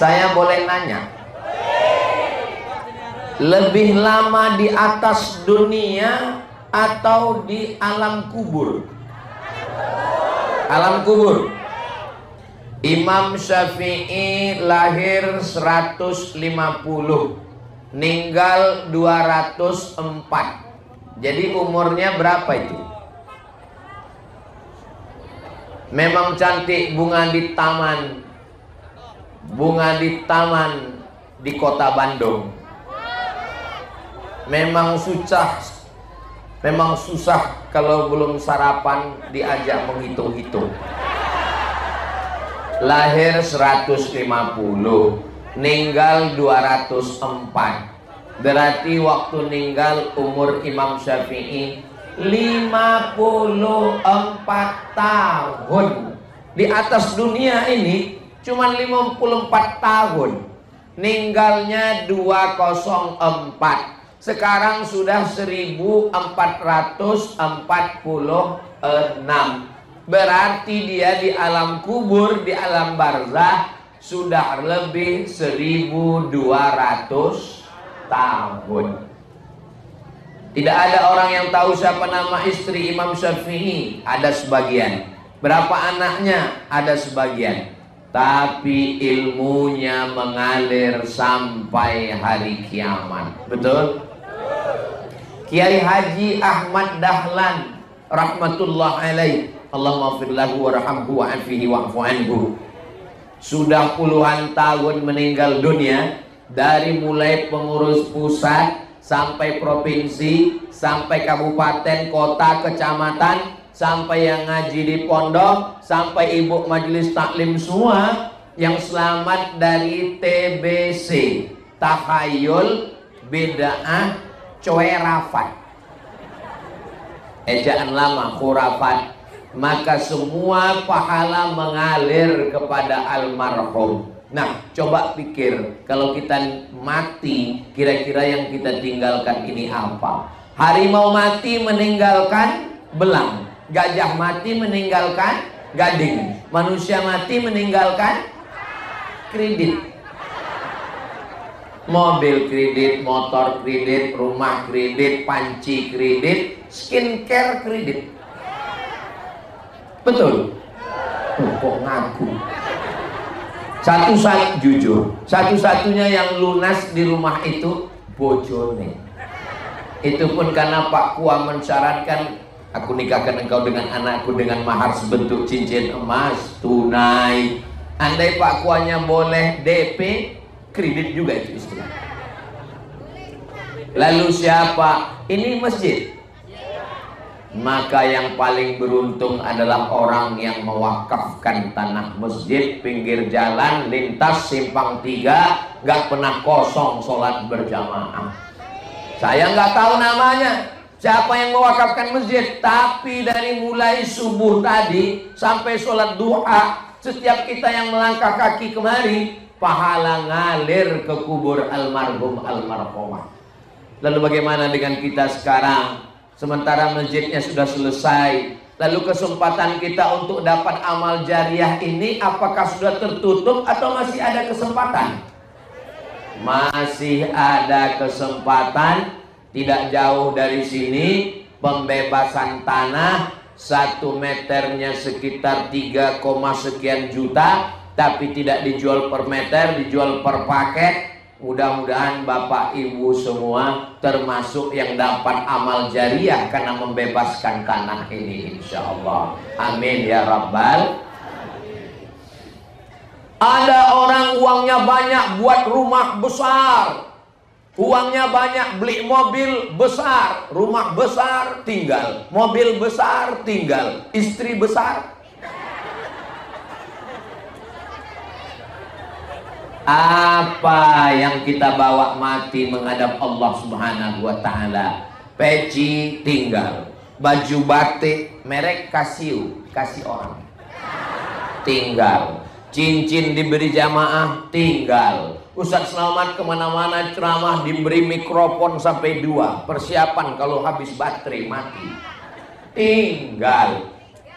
Saya boleh nanya, lebih lama di atas dunia atau di alam kubur? Alam kubur. Imam Syafi'i lahir 150, meninggal 204. Jadi umurnya berapa itu? Memang cantik bunga di taman. Bunga di taman di kota Bandung. Memang susah kalau belum sarapan diajak menghitung-hitung. Lahir 150, meninggal 204. Berarti waktu meninggal umur Imam Syafi'i 54 tahun. Di atas dunia ini cuma 54 tahun. Meninggalnya 204. Sekarang sudah 1446. Berarti dia di alam kubur, di alam barzah sudah lebih 1200 tahun. Tidak ada orang yang tahu siapa nama istri Imam Syafi'i. Ada sebagian. Berapa anaknya? Ada sebagian. Tapi ilmunya mengalir sampai hari kiamat. Betul? Kiai Haji Ahmad Dahlan rahmatullah alaih, Allahumma fir lahu warhamhu wa'afihi wa'fu anhu, sudah puluhan tahun meninggal dunia. Dari mulai pengurus pusat sampai provinsi, sampai kabupaten, kota, kecamatan, sampai yang ngaji di pondok, sampai ibu majelis taklim semua yang selamat dari TBC, tahayul, bid'ah, coerafat, ejaan lama, khurafat. Maka semua pahala mengalir kepada almarhum. Nah, coba pikir, kalau kita mati, kira-kira yang kita tinggalkan ini apa? Harimau mati meninggalkan belang, gajah mati meninggalkan gading, manusia mati meninggalkan kredit. Mobil kredit, motor kredit, rumah kredit, panci kredit, skincare kredit. Betul? Kok ngaku? Jujur, satu-satunya yang lunas di rumah itu bojone. Itu pun karena Pak Kua mensyaratkan, aku nikahkan engkau dengan anakku dengan mahar sebentuk cincin emas tunai. Andai Pak Kuanya boleh DP, kredit juga itu istri. Lalu siapa? Ini masjid. Maka yang paling beruntung adalah orang yang mewakafkan tanah masjid, pinggir jalan, lintas, simpang 3, gak pernah kosong sholat berjamaah. Saya nggak tahu namanya siapa yang mewakafkan masjid, tapi dari mulai subuh tadi sampai sholat duha, setiap kita yang melangkah kaki kemari, pahala ngalir ke kubur almarhum almarhumah. Lalu bagaimana dengan kita sekarang? Sementara masjidnya sudah selesai, lalu kesempatan kita untuk dapat amal jariah ini apakah sudah tertutup atau masih ada kesempatan? Masih ada kesempatan. Tidak jauh dari sini pembebasan tanah, 1 meternya sekitar 3, sekian juta, tapi tidak dijual per meter, dijual per paket. Mudah-mudahan Bapak Ibu semua termasuk yang dapat amal jariah karena membebaskan tanah ini, insya Allah. Amin ya Rabbal. Ada orang uangnya banyak buat rumah besar, uangnya banyak beli mobil besar, rumah besar tinggal, mobil besar tinggal, istri besar. Apa yang kita bawa mati menghadap Allah Subhanahu wa Ta'ala? Peci tinggal, baju batik merek Casio, kasih orang, tinggal. Cincin diberi jamaah, tinggal. Ustadz Selamat kemana-mana ceramah diberi mikrofon sampai 2, persiapan kalau habis baterai mati, tinggal.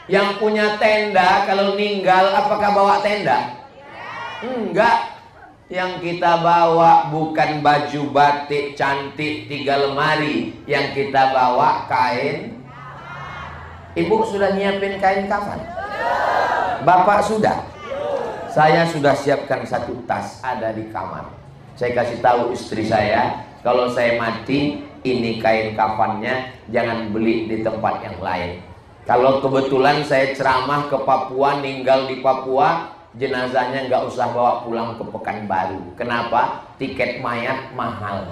Yang punya tenda kalau ninggal apakah bawa tenda? Enggak. Yang kita bawa bukan baju batik cantik 3 lemari. Yang kita bawa kain. Ibu sudah nyiapin kain kafan? Bapak sudah? Saya sudah siapkan 1 tas, ada di kamar. Saya kasih tahu istri saya, kalau saya mati, ini kain kafannya, jangan beli di tempat yang lain. Kalau kebetulan saya ceramah ke Papua, ninggal di Papua, jenazahnya nggak usah bawa pulang ke Pekanbaru. Kenapa? Tiket mayat mahal.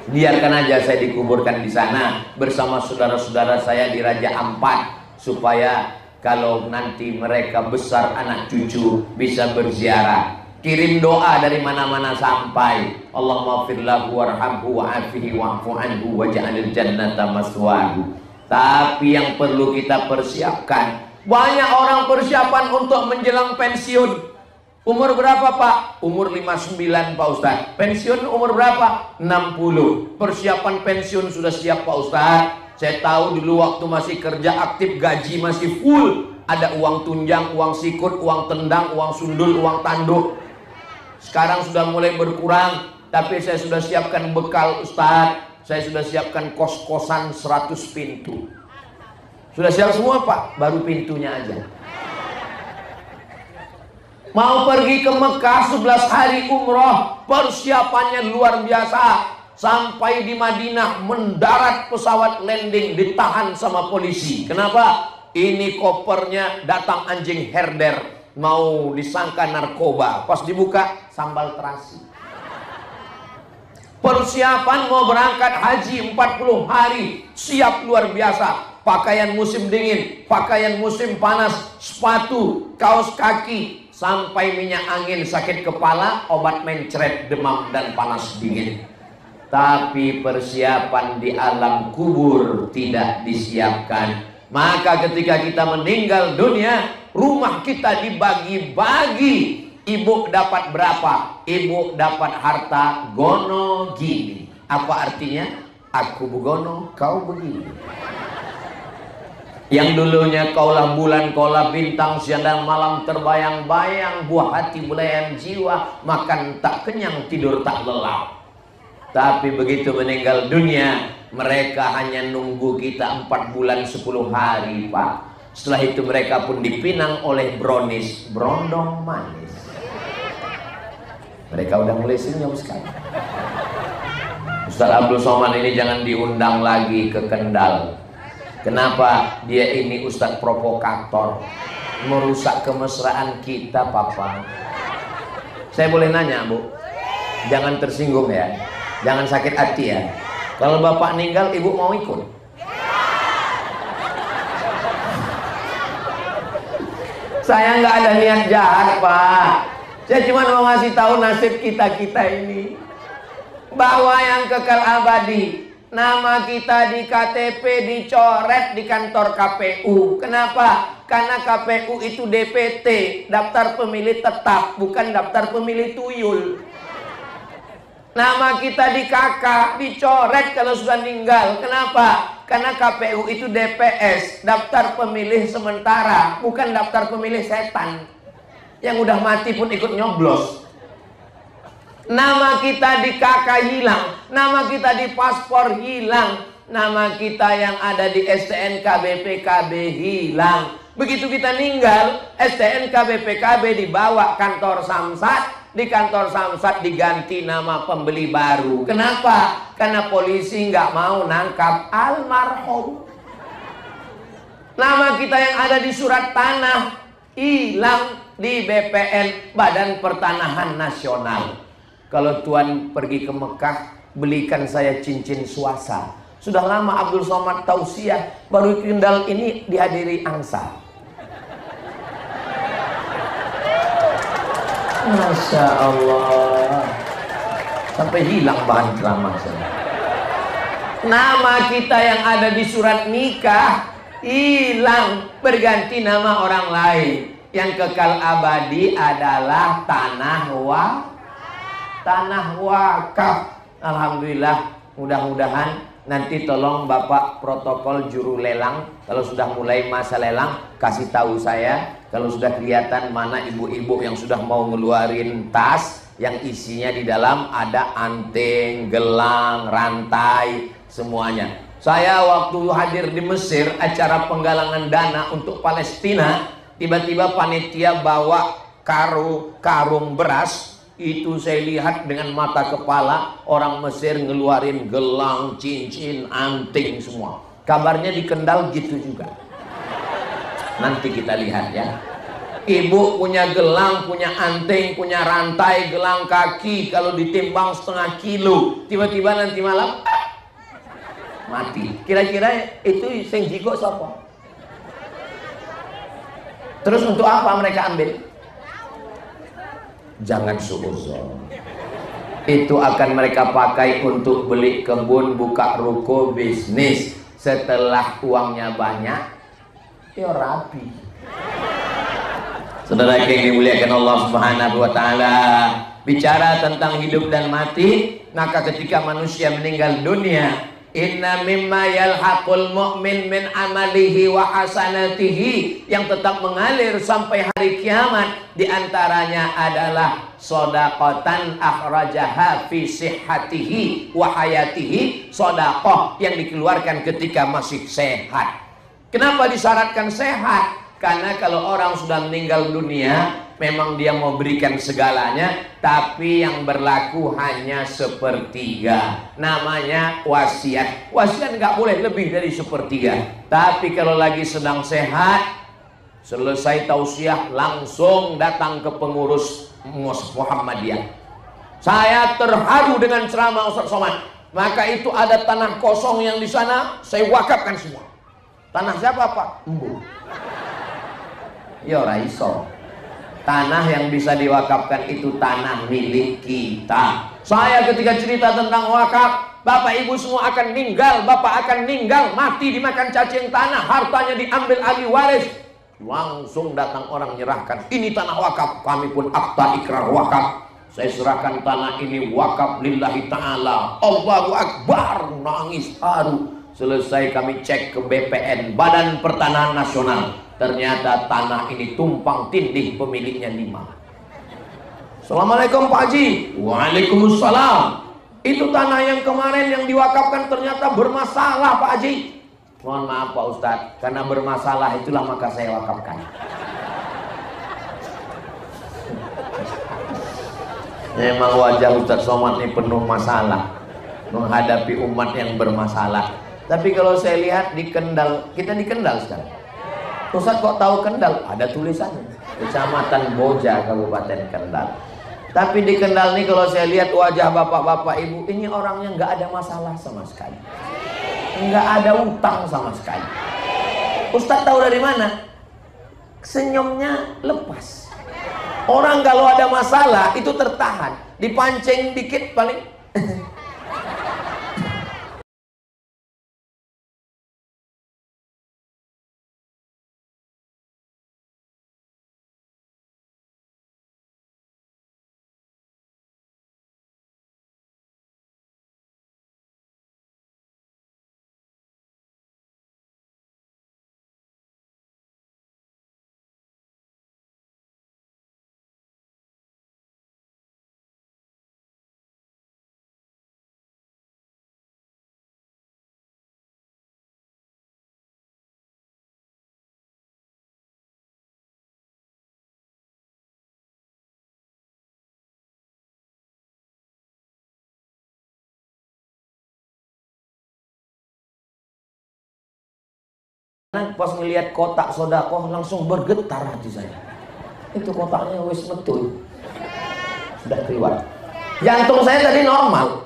Biarkan aja saya dikuburkan di sana bersama saudara-saudara saya di Raja Ampat, supaya kalau nanti mereka besar anak cucu bisa berziarah. Kirim doa dari mana-mana sampai. Allahumma fir lahu warhamhu wa'afihi wa'fu anhu waj'alil jannata maswahu. Tapi yang perlu kita persiapkan, banyak orang persiapan untuk menjelang pensiun. Umur berapa Pak? Umur 59 Pak Ustadz. Pensiun umur berapa? 60. Persiapan pensiun sudah siap Pak Ustadz. Saya tahu dulu waktu masih kerja aktif, gaji masih full. Ada uang tunjang, uang sikut, uang tendang, uang sundul, uang tanduk. Sekarang sudah mulai berkurang. Tapi saya sudah siapkan bekal Ustadz. Saya sudah siapkan kos-kosan 100 pintu. Sudah siap semua Pak, baru pintunya aja. Mau pergi ke Mekah 11 hari umroh, persiapannya luar biasa. Sampai di Madinah, mendarat pesawat landing, ditahan sama polisi. Kenapa? Ini kopernya datang anjing herder, mau disangka narkoba. Pas dibuka, sambal terasi. Persiapan mau berangkat haji 40 hari, siap luar biasa. Pakaian musim dingin, pakaian musim panas, sepatu, kaos kaki, sampai minyak angin, sakit kepala, obat mencret, demam dan panas dingin. Tapi persiapan di alam kubur tidak disiapkan. Maka ketika kita meninggal dunia, rumah kita dibagi-bagi. Ibu dapat berapa? Ibu dapat harta gono gini. Apa artinya? Aku begono, kau begini. Yang dulunya kaulah bulan, kaulah bintang, siang dan malam terbayang-bayang, buah hati belayan jiwa, makan tak kenyang, tidur tak lelap. Tapi begitu meninggal dunia, mereka hanya nunggu kita 4 bulan 10 hari Pak. Setelah itu mereka pun dipinang oleh brownies, brondong manis. Mereka udah mulai senyum sekarang. Ustaz Abdul Somad ini jangan diundang lagi ke Kendal. Kenapa? Dia ini ustaz provokator, merusak kemesraan kita Papa. Saya boleh nanya Bu? Jangan tersinggung ya, jangan sakit hati ya. Kalau Bapak meninggal, Ibu mau ikut? Saya nggak ada niat jahat Pak. Saya cuma mau ngasih tahu nasib kita-kita ini, bahwa yang kekal abadi, nama kita di KTP dicoret di kantor KPU. Kenapa? Karena KPU itu DPT, daftar pemilih tetap, bukan daftar pemilih tuyul. Nama kita di KK dicoret kalau sudah meninggal. Kenapa? Karena KPU itu DPS, daftar pemilih sementara, bukan daftar pemilih setan. Yang udah mati pun ikut nyoblos. Nama kita di KK hilang, nama kita di paspor hilang, nama kita yang ada di STNK BPKB hilang. Begitu kita meninggal, STNK BPKB dibawa kantor Samsat, di kantor Samsat diganti nama pembeli baru. Kenapa? Karena polisi nggak mau nangkap almarhum. Nama kita yang ada di surat tanah hilang di BPN, Badan Pertanahan Nasional. Kalau Tuan pergi ke Mekah, belikan saya cincin swasta. Sudah lama Abdul Somad tausiah, baru Kendal ini dihadiri angsa. Masya Allah, sampai hilang bahan ceramah saya. Nama kita yang ada di surat nikah hilang, berganti nama orang lain. Yang kekal abadi adalah tanah wakaf. Alhamdulillah, mudah-mudahan nanti tolong Bapak protokol juru lelang, kalau sudah mulai masa lelang kasih tahu saya. Kalau sudah kelihatan mana ibu-ibu yang sudah mau ngeluarin tas yang isinya di dalam ada anting, gelang, rantai, semuanya. Saya waktu hadir di Mesir acara penggalangan dana untuk Palestina, tiba-tiba panitia bawa karung beras. Itu saya lihat dengan mata kepala orang Mesir ngeluarin gelang, cincin, anting semua. Kabarnya di Kendal gitu juga. Nanti kita lihat ya. Ibu punya gelang, punya anting, punya rantai, gelang kaki, kalau ditimbang 0,5 kilo, tiba-tiba nanti malam mati. Kira-kira itu sing jigo siapa? Terus untuk apa mereka ambil? Jangan suudzon. Itu akan mereka pakai untuk beli kebun, buka ruko, bisnis. Setelah uangnya banyak, ya rapi. Saudara yang dimuliakan Allah Subhanahu wa taala, bicara tentang hidup dan mati, maka ketika manusia meninggal dunia, inna mimma yalhaqul mu'min min amalihi wa hasanatihi, yang tetap mengalir sampai hari kiamat, diantaranya adalah shadaqatan akhrajaha fi sihhatihi wa hayatihi, sedekah yang dikeluarkan ketika masih sehat. Kenapa disyaratkan sehat? Karena kalau orang sudah meninggal dunia, memang dia mau berikan segalanya, tapi yang berlaku hanya sepertiga. Namanya wasiat. Wasiat nggak boleh lebih dari sepertiga. Tapi kalau lagi sedang sehat, selesai tausiah langsung datang ke pengurus Muhammadiyah. Saya terharu dengan ceramah Ustaz Somad. Maka itu ada tanah kosong yang di sana, saya wakafkan semua. Tanah siapa Pak? Embu. Ya raiso. Tanah yang bisa diwakafkan itu tanah milik kita. Saya ketika cerita tentang wakaf, Bapak Ibu semua akan meninggal, Bapak akan meninggal, mati dimakan cacing tanah, hartanya diambil ahli waris. Langsung datang orang menyerahkan, ini tanah wakaf, kami pun akta ikrar wakaf. Saya serahkan tanah ini wakaf lillahi ta'ala. Allahu Akbar, nangis haru. Selesai kami cek ke BPN, Badan Pertanahan Nasional. Ternyata tanah ini tumpang tindih, pemiliknya 5. Assalamualaikum Pak Haji. Waalaikumsalam. Itu tanah yang kemarin yang diwakafkan ternyata bermasalah Pak Haji. Mohon maaf Pak Ustadz, karena bermasalah itulah maka saya wakafkan. Memang wajah Ustadz Somad ini penuh masalah menghadapi umat yang bermasalah. Tapi kalau saya lihat di Kendal, kita di Kendal sekarang. Ustadz kok tahu Kendal? Ada tulisannya. Kecamatan Boja, Kabupaten Kendal. Tapi di Kendal nih kalau saya lihat wajah bapak-bapak ibu, ini orangnya nggak ada masalah sama sekali. Nggak ada utang sama sekali. Ustadz tahu dari mana? Senyumnya lepas. Orang kalau ada masalah itu tertahan. Dipancing dikit paling pas ngelihat kotak sodakoh langsung bergetar hati saya. Itu kotaknya wis betul sudah keluar. Jantung saya tadi normal.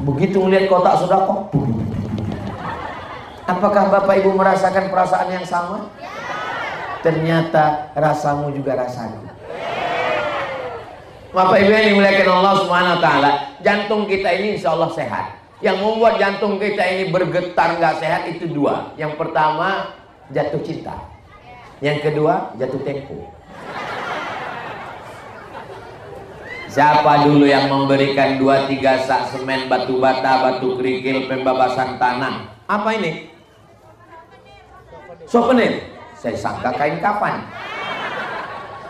Begitu ngelihat kotak sodakoh, apakah Bapak Ibu merasakan perasaan yang sama? Ternyata rasamu juga rasaku. Bapak Ibu yang dimuliakan Allah Subhanahu wa taala, jantung kita ini insya Allah sehat. Yang membuat jantung kita ini bergetar nggak sehat itu 2. Yang pertama jatuh cinta, yang kedua jatuh tempo. Siapa dulu yang memberikan 2-3 sak semen, batu bata, batu kerikil, pembebasan tanah? Apa ini? Souvenir. Saya sangka kain kafan.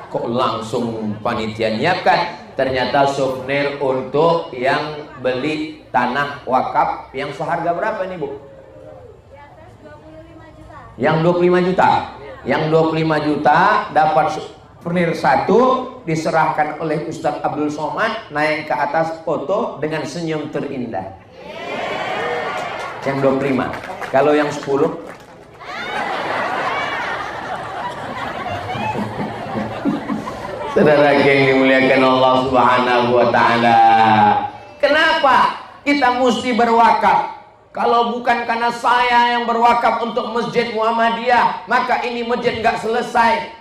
Kok langsung panitia nyiapkan? Ternyata souvenir untuk yang beli tanah wakaf yang seharga berapa ini, Bu? Yang 25 juta. Yang 25 juta dapat souvenir 1, diserahkan oleh Ustadz Abdul Somad, naik ke atas foto dengan senyum terindah. Yang 25. Kalau yang 10? Saudara yang dimuliakan Allah Subhanahu wa taala. Kenapa kita mesti berwakaf? Kalau bukan karena saya yang berwakaf untuk Masjid Muhammadiyah, maka ini masjid nggak selesai.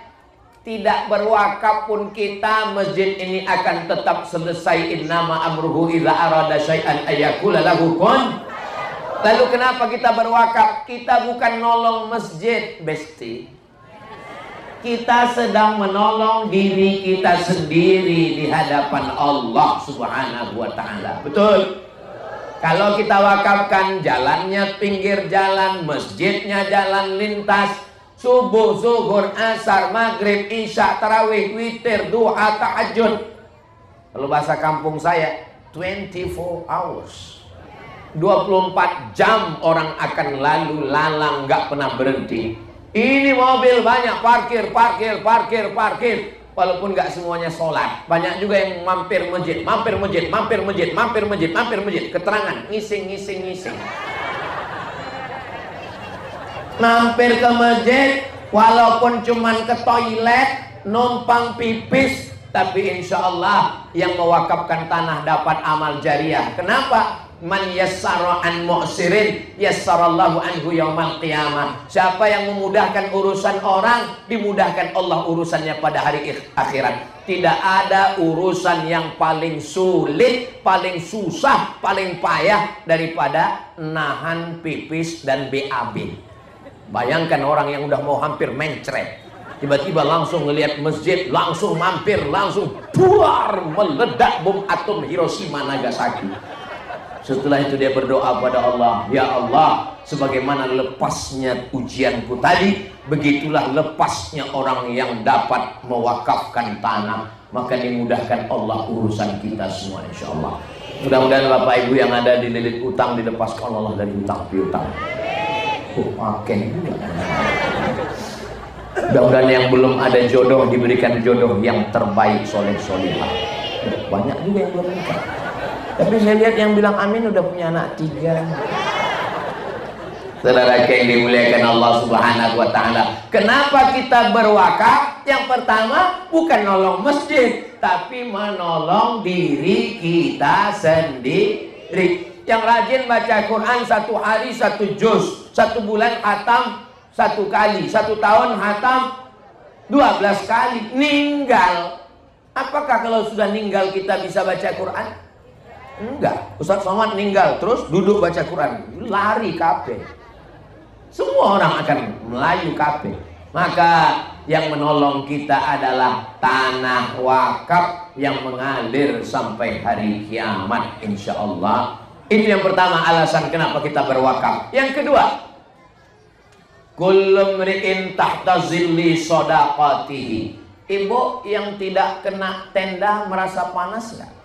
Tidak berwakaf pun kita, masjid ini akan tetap selesai. Innama amruhu idza arada syai'an ayyaqula lahu kun. Lalu kenapa kita berwakaf? Kita bukan nolong masjid, Besti. Kita sedang menolong diri kita sendiri di hadapan Allah Subhanahu wa taala. Betul? Kalau kita wakafkan jalannya pinggir jalan, masjidnya jalan lintas, subuh, zuhur, asar, maghrib, isya, tarawih, witir, duha, tahajud. Kalau bahasa kampung saya, 24 hours. 24 jam orang akan lalu lalang, nggak pernah berhenti. Ini mobil banyak parkir. Walaupun nggak semuanya sholat, banyak juga yang mampir masjid. Keterangan, ngising. Mampir ke masjid, walaupun cuman ke toilet, numpang pipis, tapi insya Allah yang mewakafkan tanah dapat amal jariah. Kenapa? Man yassara an mu'sirin yassarallahu anhu yaumal qiyamah. Siapa yang memudahkan urusan orang, dimudahkan Allah urusannya pada hari akhirat. Tidak ada urusan yang paling sulit, paling susah, paling payah daripada nahan pipis dan BAB. Bayangkan orang yang udah mau hampir mencret, tiba-tiba langsung ngelihat masjid, langsung mampir, langsung buar, meledak bom atom Hiroshima Nagasaki. Setelah itu dia berdoa pada Allah, ya Allah, sebagaimana lepasnya ujianku tadi, begitulah lepasnya orang yang dapat mewakafkan tanah. Maka dimudahkan Allah urusan kita semua, insya Allah. Mudah-mudahan Bapak Ibu yang ada di lilit utang dilepaskan Allah dari utang piutang. Mudah-mudahan yang belum ada jodoh diberikan jodoh yang terbaik, soleh-solehah. Banyak juga yang belum nikah. Tapi saya lihat yang bilang amin udah punya anak 3. Saudara yang dimuliakan Allah Subhanahu wa taala. Kenapa kita berwakaf? Yang pertama bukan nolong masjid, tapi menolong diri kita sendiri. Yang rajin baca Quran 1 hari 1 juz, 1 bulan khatam 1 kali, 1 tahun khatam 12 kali. Ninggal. Apakah kalau sudah ninggal kita bisa baca Quran? Enggak. Ustaz Somad ninggal terus duduk baca Quran, lari kabeh. Semua orang akan melayu kabeh. Maka yang menolong kita adalah tanah wakaf yang mengalir sampai hari kiamat, insya Allah. Itu yang pertama, alasan kenapa kita berwakaf. Yang kedua, kullu mri'in tahta zilli shadaqatihi. Ibu yang tidak kena tenda merasa panas nggak?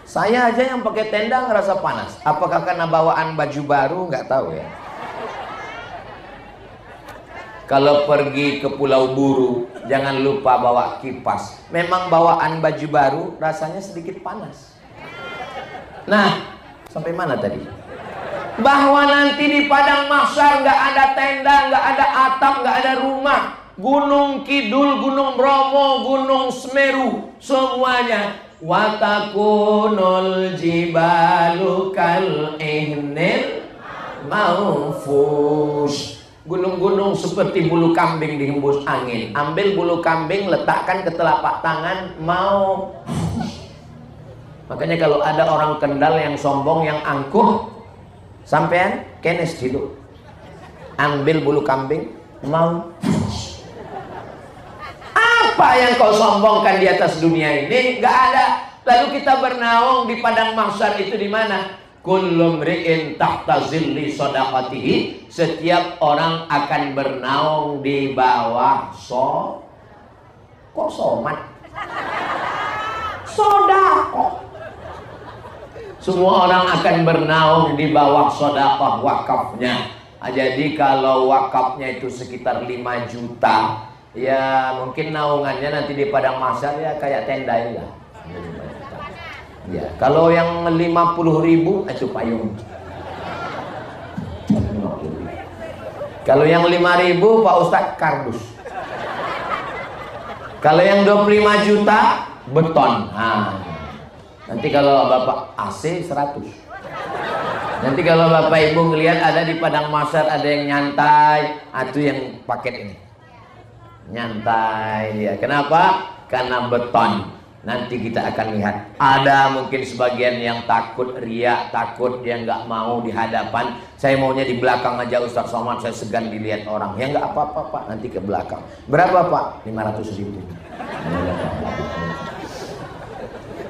Saya aja yang pakai tenda ngerasa panas. Apakah karena bawaan baju baru? Nggak tahu ya. Kalau pergi ke Pulau Buru, jangan lupa bawa kipas. Memang bawaan baju baru rasanya sedikit panas. Nah, sampai mana tadi? Bahwa nanti di padang mahsyar nggak ada tenda, nggak ada atap, nggak ada rumah. Gunung Kidul, Gunung Bromo, Gunung Semeru, semuanya. Watakunul jibalu kal ihnil maufus. Gunung-gunung seperti bulu kambing dihembus angin. Ambil bulu kambing, letakkan ke telapak tangan, mau. Makanya kalau ada orang Kendal yang sombong, yang angkuh, sampean kenes hidup. Ambil bulu kambing, mau. Apa yang kau sombongkan di atas dunia ini? Nggak ada. Lalu kita bernaung di padang mahsyar itu di mana? Kullu mri'in tahta zilli shadaqatihi. Setiap orang akan bernaung di bawah kok somat? Sodaqah. Semua orang akan bernaung di bawah sedekah wakafnya. Jadi kalau wakafnya itu sekitar 5 juta, ya mungkin naungannya nanti di padang mahsyar ya kayak tenda ya. Ya, kalau yang 50.000 itu payung. Kalau yang 5.000 Pak Ustadz kardus. Kalau yang 25 juta beton. Nah, nanti kalau Bapak AC 100. Nanti kalau Bapak Ibu ngelihat ada di padang mahsyar ada yang nyantai, itu yang paket ini. Nyantai dia. Kenapa? Karena beton. Nanti kita akan lihat. Ada mungkin sebagian yang takut riya, takut dia nggak mau di hadapan. Saya maunya di belakang aja Ustaz Somad, saya segan dilihat orang. Ya nggak apa-apa Pak, nanti ke belakang. Berapa Pak? 500.000.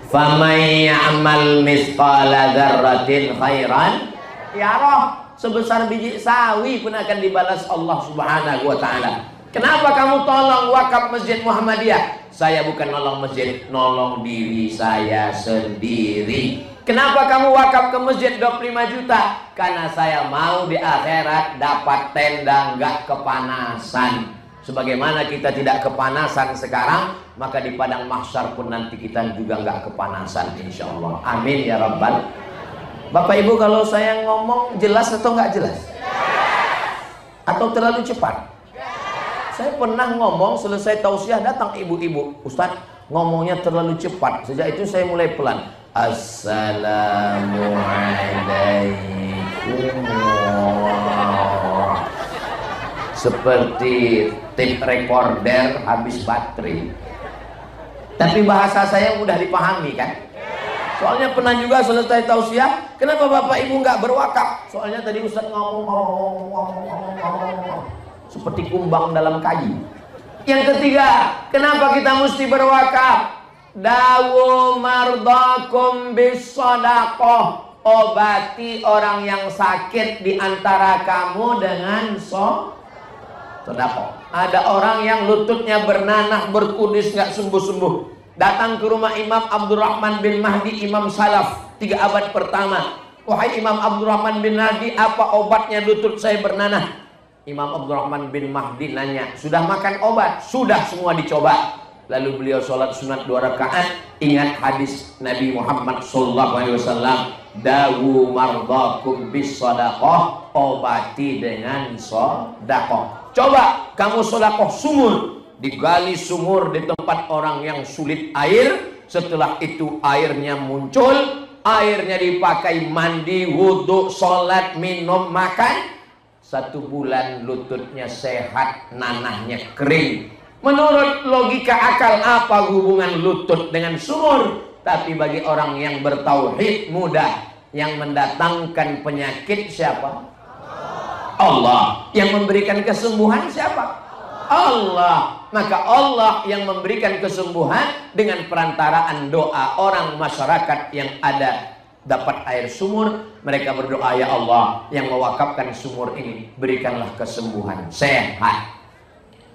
Famay ya'mal misqala dzarratin khairan yarah. Sebesar biji sawi pun akan dibalas Allah Subhanahu wa taala. Kenapa kamu tolong wakaf Masjid Muhammadiyah? Saya bukan nolong masjid, nolong diri saya sendiri. Kenapa kamu wakaf ke masjid 25 juta? Karena saya mau di akhirat dapat tenda nggak kepanasan. Sebagaimana kita tidak kepanasan sekarang, maka di padang mahsyar pun nanti kita juga nggak kepanasan, insya Allah. Amin ya Rabbal. Bapak Ibu, kalau saya ngomong jelas atau nggak jelas? Atau terlalu cepat? Saya pernah ngomong selesai tausiah datang ibu-ibu, Ustaz ngomongnya terlalu cepat. Sejak itu saya mulai pelan. Assalamualaikum. Seperti tape recorder habis baterai. Tapi bahasa saya mudah dipahami kan? Soalnya pernah juga selesai tausiah, kenapa Bapak Ibu nggak berwakaf? Soalnya tadi Ustaz ngomong seperti kumbang dalam kayu. Yang ketiga, kenapa kita mesti berwakaf? Dawu mardakum bisadaqah. Obati orang yang sakit di antara kamu dengan sedekah. Ada orang yang lututnya bernanah berkudis nggak sembuh-sembuh. Datang ke rumah Imam Abdurrahman bin Mahdi, Imam Salaf 3 abad pertama. Wahai Imam Abdurrahman bin Mahdi, apa obatnya lutut saya bernanah? Imam Abdurrahman bin Mahdi nanya, sudah makan obat? Sudah, semua dicoba. Lalu beliau sholat sunat 2 rakaat. Ingat hadis Nabi Muhammad SAW, dawu mardakum bis sadaqah. Obati dengan sedekah. Coba kamu sedekah sumur. Digali sumur di tempat orang yang sulit air. Setelah itu airnya muncul. Airnya dipakai mandi, wudhu, sholat, minum, makan. 1 bulan lututnya sehat, nanahnya kering. Menurut logika akal, apa hubungan lutut dengan sumur? Tapi bagi orang yang bertauhid mudah. Yang mendatangkan penyakit siapa? Allah. Yang memberikan kesembuhan siapa? Allah. Maka Allah yang memberikan kesembuhan dengan perantaraan doa orang masyarakat yang ada dapat air sumur. Mereka berdoa, ya Allah yang mewakafkan sumur ini, berikanlah kesembuhan, sehat.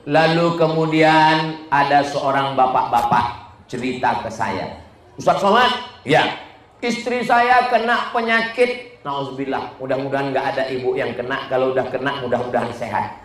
Lalu kemudian ada seorang bapak-bapak cerita ke saya, Ustaz Somad, ya istri saya kena penyakit, nauzubillah, mudah-mudahan nggak ada ibu yang kena. Kalau udah kena mudah-mudahan sehat.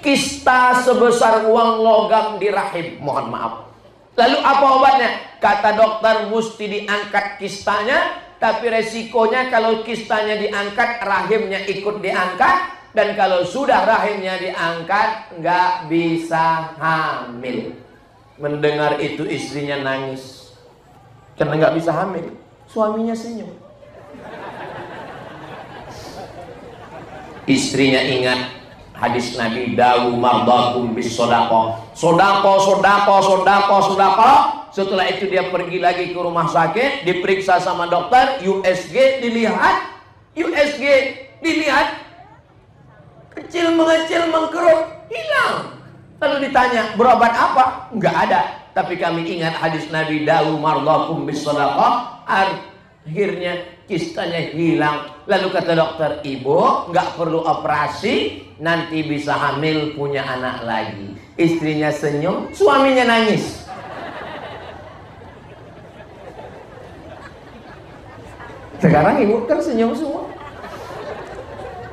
Kista sebesar uang logam di rahim, mohon maaf. Lalu apa obatnya? Kata dokter mesti diangkat kistanya, tapi resikonya kalau kistanya diangkat, rahimnya ikut diangkat. Dan kalau sudah rahimnya diangkat, nggak bisa hamil. Mendengar itu istrinya nangis. Karena nggak bisa hamil. Suaminya senyum. Istrinya ingat hadis Nabi, dawu mardakum bis sodaqah. Sodaqah, sodaqah, sodaqah, sodaqah. Setelah itu dia pergi lagi ke rumah sakit, diperiksa sama dokter, USG dilihat, kecil mengecil mengkerut, hilang. Lalu ditanya, berobat apa? Enggak ada. Tapi kami ingat hadis Nabi, dawu mardakum bis-shadaqah. Akhirnya kistanya hilang. Lalu kata dokter, ibu nggak perlu operasi, nanti bisa hamil punya anak lagi. Istrinya senyum, suaminya nangis. Sekarang ibu kan senyum semua.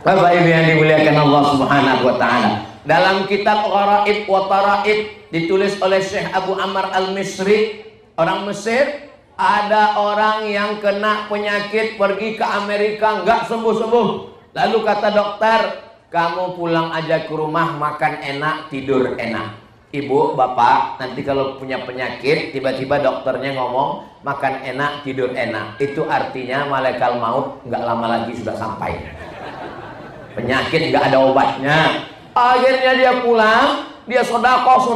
Bapak Ibu yang dimuliakan Allah Subhanahu wa taala. Dalam kitab Gharaib wa Taraib ditulis oleh Syekh Abu Ammar Al-Misri, orang Mesir, ada orang yang kena penyakit pergi ke Amerika nggak sembuh-sembuh. Lalu kata dokter, kamu pulang aja ke rumah, makan enak, tidur enak. Ibu, bapak, nanti kalau punya penyakit, tiba-tiba dokternya ngomong makan enak, tidur enak, itu artinya malaikat maut nggak lama lagi sudah sampai. Penyakit nggak ada obatnya. Akhirnya dia pulang, dia sodakoh,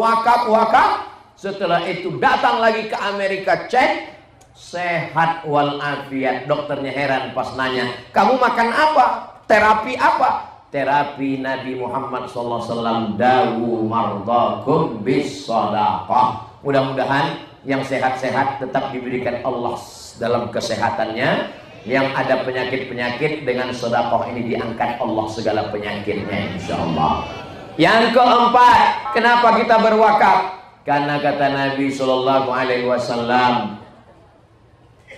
wakaf. Setelah itu datang lagi ke Amerika, cek, sehat walafiat. Dokternya heran pas nanya, kamu makan apa? Terapi apa? Terapi Nabi Muhammad SAW, dawu mardakum bis sadaqah. Mudah-mudahan yang sehat-sehat tetap diberikan Allah dalam kesehatannya. Yang ada penyakit-penyakit dengan sedekah ini diangkat Allah segala penyakitnya insyaallah. Yang keempat, kenapa kita berwakaf? Karena kata Nabi sallallahu alaihi wasallam,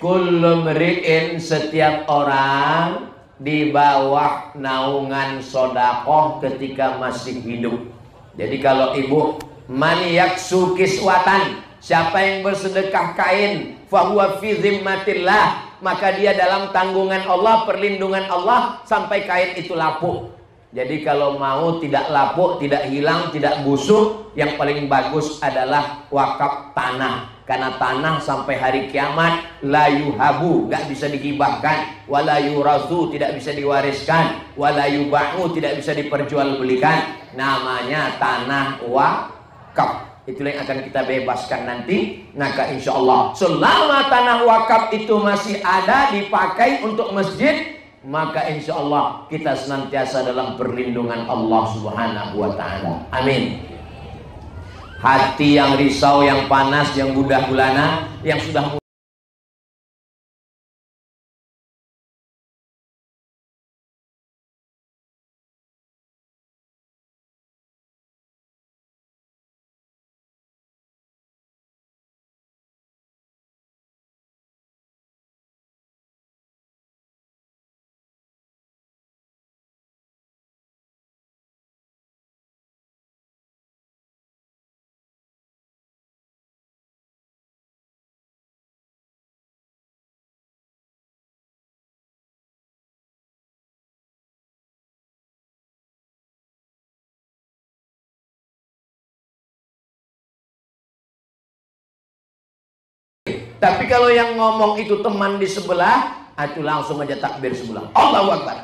kullu mri'in, setiap orang di bawah naungan sedekah ketika masih hidup. Jadi kalau ibu, man yaksu kiswatan, siapa yang bersedekah kain, fahuwa fi zimmatillah, maka dia dalam tanggungan Allah, perlindungan Allah sampai kain itu lapuk. Jadi kalau mau tidak lapuk, tidak hilang, tidak busuk, yang paling bagus adalah wakaf tanah. Karena tanah sampai hari kiamat la yuhabu, nggak bisa dihibahkan, wala yurasu, tidak bisa diwariskan, wala yubahu, tidak bisa diperjualbelikan. Namanya tanah wakaf. Itulah yang akan kita bebaskan nanti. Maka insya Allah selama tanah wakaf itu masih ada dipakai untuk masjid, maka insya Allah kita senantiasa dalam perlindungan Allah Subhanahu wa ta'ala. Amin. Hati yang risau, yang panas, yang gundah gulana, yang sudah tapi kalau yang ngomong itu teman di sebelah, itu langsung aja takbir sebelah. Allahu Akbar.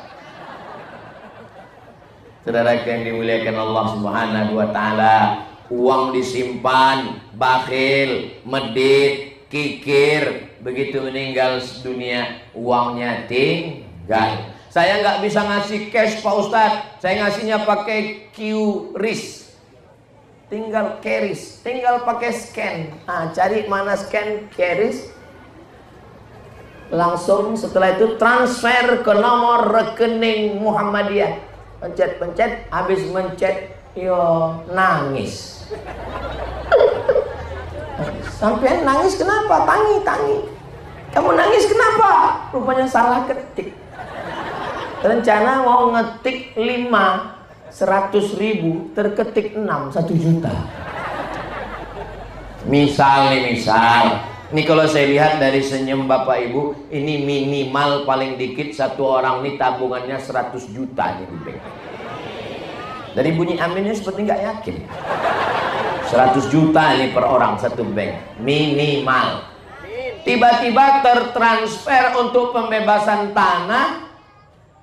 Saudara yang dimuliakan Allah Subhanahu wa ta'ala, uang disimpan, bakhil, medit, kikir, begitu meninggal dunia, uangnya tinggal. Saya nggak bisa ngasih cash Pak Ustadz, saya ngasihnya pakai QRIS. Tinggal keris, tinggal pakai scan. Cari mana scan keris, langsung setelah itu transfer ke nomor rekening Muhammadiyah. Pencet-pencet, habis mencet, yo nangis. Sampai nangis kenapa? Tangi. Kamu nangis kenapa? Rupanya salah ketik. Rencana mau ngetik 5. 100.000 terketik 6, 1 juta. Misal ini kalau saya lihat dari senyum Bapak Ibu, ini minimal paling dikit satu orang ini tabungannya 100 juta nih di bank. Dari bunyi aminnya seperti nggak yakin. 100 juta ini per orang satu bank minimal. Tiba-tiba tertransfer untuk pembebasan tanah,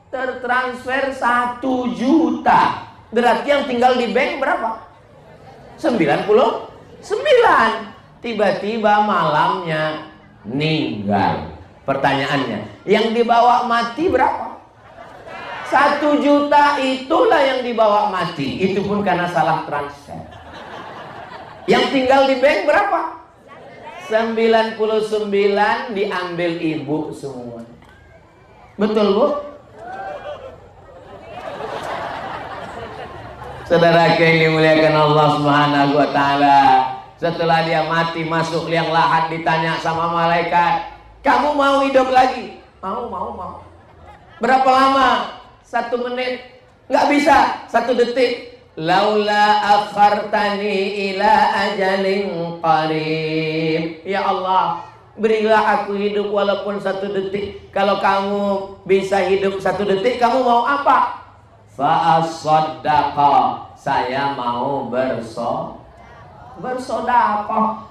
tertransfer 1 juta. Berarti yang tinggal di bank berapa? 99. Tiba-tiba malamnya meninggal. Pertanyaannya, yang dibawa mati berapa? 1 juta itulah yang dibawa mati. Itu pun karena salah transfer. Yang tinggal di bank berapa? 99 diambil ibu semua. Betul, Bu? Saudara yang dimuliakan Allah Subhanahu wa taala, setelah dia mati masuk liang lahat ditanya sama malaikat, "Kamu mau hidup lagi?" Mau. Berapa lama? 1 menit. Nggak bisa 1 detik. Laula akhartani ila ajalin qarib. Ya Allah, berilah aku hidup walaupun 1 detik. Kalau kamu bisa hidup 1 detik, kamu mau apa? Fa'asaddaqa. Saya mau bersedekah.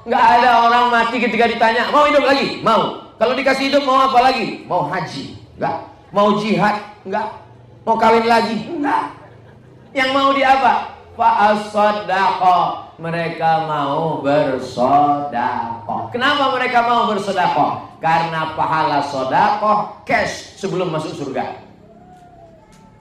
Nggak ada orang mati ketika ditanya, "Mau hidup lagi?" Mau. Kalau dikasih hidup mau apa lagi? Mau haji? Enggak. Mau jihad? Enggak. Mau kawin lagi? Enggak. Yang mau di apa? Fa'asaddaqa. Mereka mau bersedekah. Kenapa mereka mau bersedekah? Karena pahala sedekah cash sebelum masuk surga.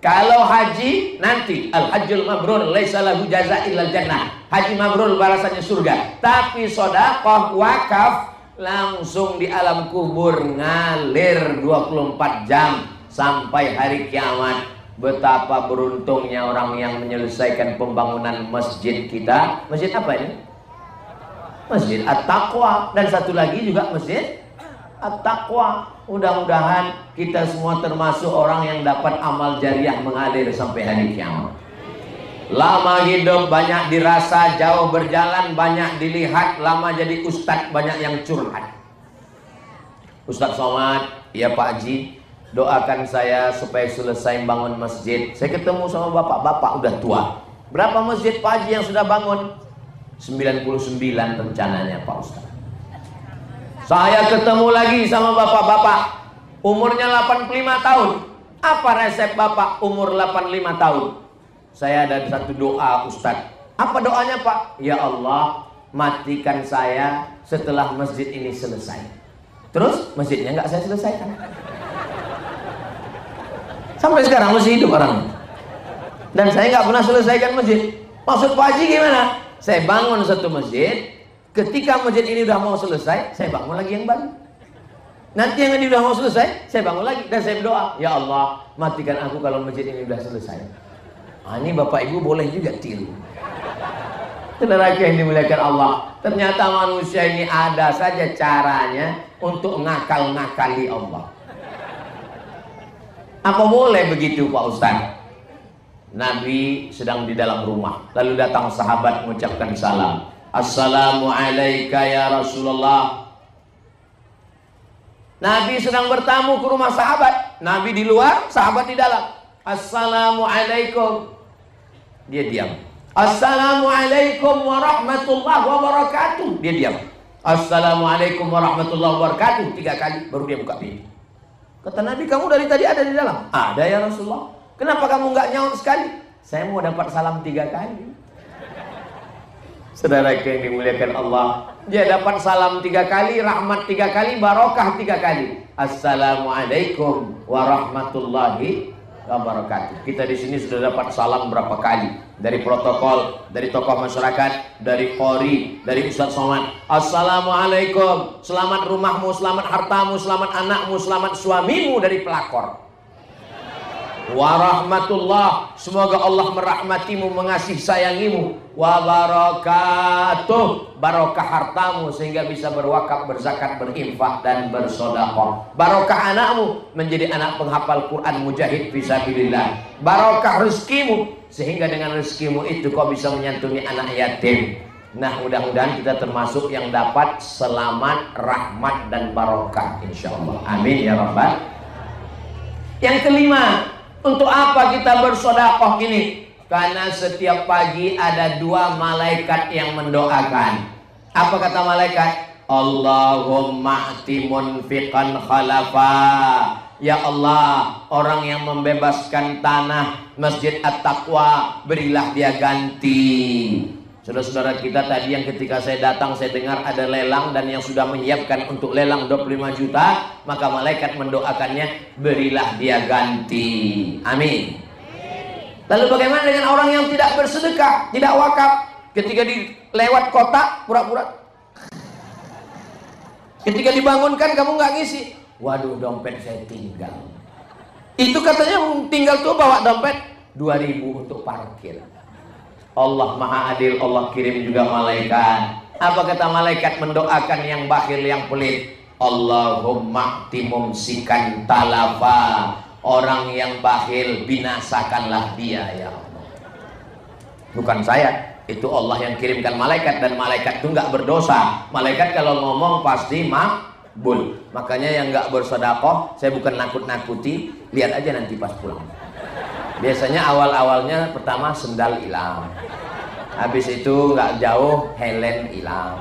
Kalau haji nanti al-hajjul mabrur laisa lahu jazaa illal jannah. Haji mabrur balasannya surga. Tapi sedekah wakaf langsung di alam kubur ngalir 24 jam sampai hari kiamat. Betapa beruntungnya orang yang menyelesaikan pembangunan masjid kita. Masjid apa ini? Masjid At-Taqwa. Dan satu lagi juga Masjid At-Taqwa. Mudah-mudahan kita semua termasuk orang yang dapat amal jariah mengalir sampai hari kiamat. Lama hidup banyak dirasa, jauh berjalan banyak dilihat, lama jadi ustadz banyak yang curhat. Ustadz Somad, ya Pak Haji, doakan saya supaya selesai bangun masjid. Saya ketemu sama bapak udah tua. Berapa masjid Pak Haji yang sudah bangun? 99 rencananya Pak Ustadz. Saya ketemu lagi sama bapak-bapak, umurnya 85 tahun. Apa resep bapak umur 85 tahun? Saya ada 1 doa Ustadz. Apa doanya Pak? Ya Allah, matikan saya setelah masjid ini selesai. Terus masjidnya nggak saya selesaikan. Sampai sekarang masih hidup orangnya. Dan saya nggak pernah selesaikan masjid. Maksud Pak Haji gimana? Saya bangun 1 masjid. Ketika masjid ini udah mau selesai, saya bangun lagi yang baru. Nanti yang ini udah mau selesai, saya bangun lagi. Dan saya berdoa, ya Allah, matikan aku kalau masjid ini udah selesai. Ini Bapak Ibu boleh juga tiru. Saudara yang dimuliakan Allah, ternyata manusia ini ada saja caranya untuk ngakal-ngakali Allah. Apa boleh begitu Pak Ustaz? Nabi sedang di dalam rumah, lalu datang sahabat mengucapkan salam. Assalamualaikum ya Rasulullah. Nabi sedang bertamu ke rumah sahabat. Nabi di luar, sahabat di dalam. Assalamualaikum. Dia diam. Assalamualaikum warahmatullahi wabarakatuh. Dia diam. Assalamualaikum warahmatullahi wabarakatuh. 3 kali baru dia buka pintu. Kata Nabi, kamu dari tadi ada di dalam? Ada ya Rasulullah. Kenapa kamu nggak nyaut sekali? Saya mau dapat salam 3 kali. Saudara yang dimuliakan Allah, dia dapat salam 3 kali, rahmat 3 kali, barokah 3 kali. Assalamualaikum warahmatullahi wabarakatuh. Kita di sini sudah dapat salam berapa kali? Dari protokol, dari tokoh masyarakat, dari qori, dari Ustadz Somad. Assalamualaikum, selamat rumahmu, selamat hartamu, selamat anakmu, selamat suamimu dari pelakor. Warahmatullah, semoga Allah merahmatimu, mengasih sayangimu. Wabarakatuh, barokah hartamu sehingga bisa berwakaf, berzakat, berinfak dan bersedekah. Barokah anakmu menjadi anak penghafal Quran, mujahid fisabilillah. Barokah rezekimu sehingga dengan rezekimu itu kau bisa menyantuni anak yatim. Nah, mudah-mudahan kita termasuk yang dapat selamat, rahmat dan barokah insyaallah. Amin ya rabbal. Yang kelima, untuk apa kita bersedekah ini? Karena setiap pagi ada 2 malaikat yang mendoakan. Apa kata malaikat? Allahumma ati munfiqan khalafa. Ya Allah, orang yang membebaskan tanah Masjid At-Taqwa, berilah dia ganti. Saudara-saudara kita tadi yang ketika saya datang saya dengar ada lelang dan yang sudah menyiapkan untuk lelang 25 juta, maka malaikat mendoakannya, berilah dia ganti. Amin. Lalu bagaimana dengan orang yang tidak bersedekah, tidak wakaf? Ketika lewat kota pura-pura. Ketika dibangunkan kamu nggak ngisi. Waduh, dompet saya tinggal. Itu katanya tinggal tuh bawa dompet 2.000 untuk parkir. Allah Maha Adil, Allah kirim juga malaikat. Apa kata malaikat mendoakan yang bakhil, yang pelit? Allahumma timumsikan talafa. Orang yang bakhil binasakanlah dia ya Allah. Bukan saya, itu Allah yang kirimkan malaikat, dan malaikat itu nggak berdosa. Malaikat kalau ngomong pasti makbul. Makanya yang nggak bersedekah, saya bukan nakut-nakuti, lihat aja nanti pas pulang. Biasanya awal-awalnya pertama sendal hilang, habis itu nggak jauh helm hilang,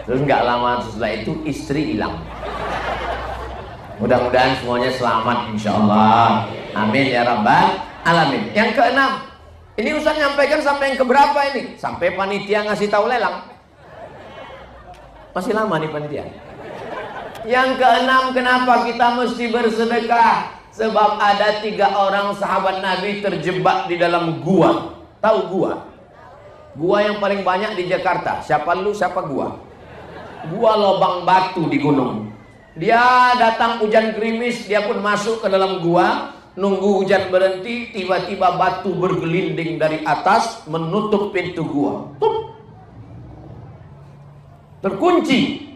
terus nggak lama setelah itu istri hilang. Mudah-mudahan semuanya selamat insyaallah. Amin ya rabbal alamin. Yang keenam, ini Ustaz nyampaikan sampai yang keberapa ini? Sampai panitia ngasih tahu lelang. Masih lama nih panitia. Yang keenam, kenapa kita mesti bersedekah? Sebab ada 3 orang sahabat Nabi terjebak di dalam gua. Tahu gua? Gua yang paling banyak di Jakarta. Siapa lu, siapa gua? Gua lobang batu di gunung. Dia datang hujan gerimis, dia pun masuk ke dalam gua. Nunggu hujan berhenti, tiba-tiba batu bergelinding dari atas menutup pintu gua. Terkunci.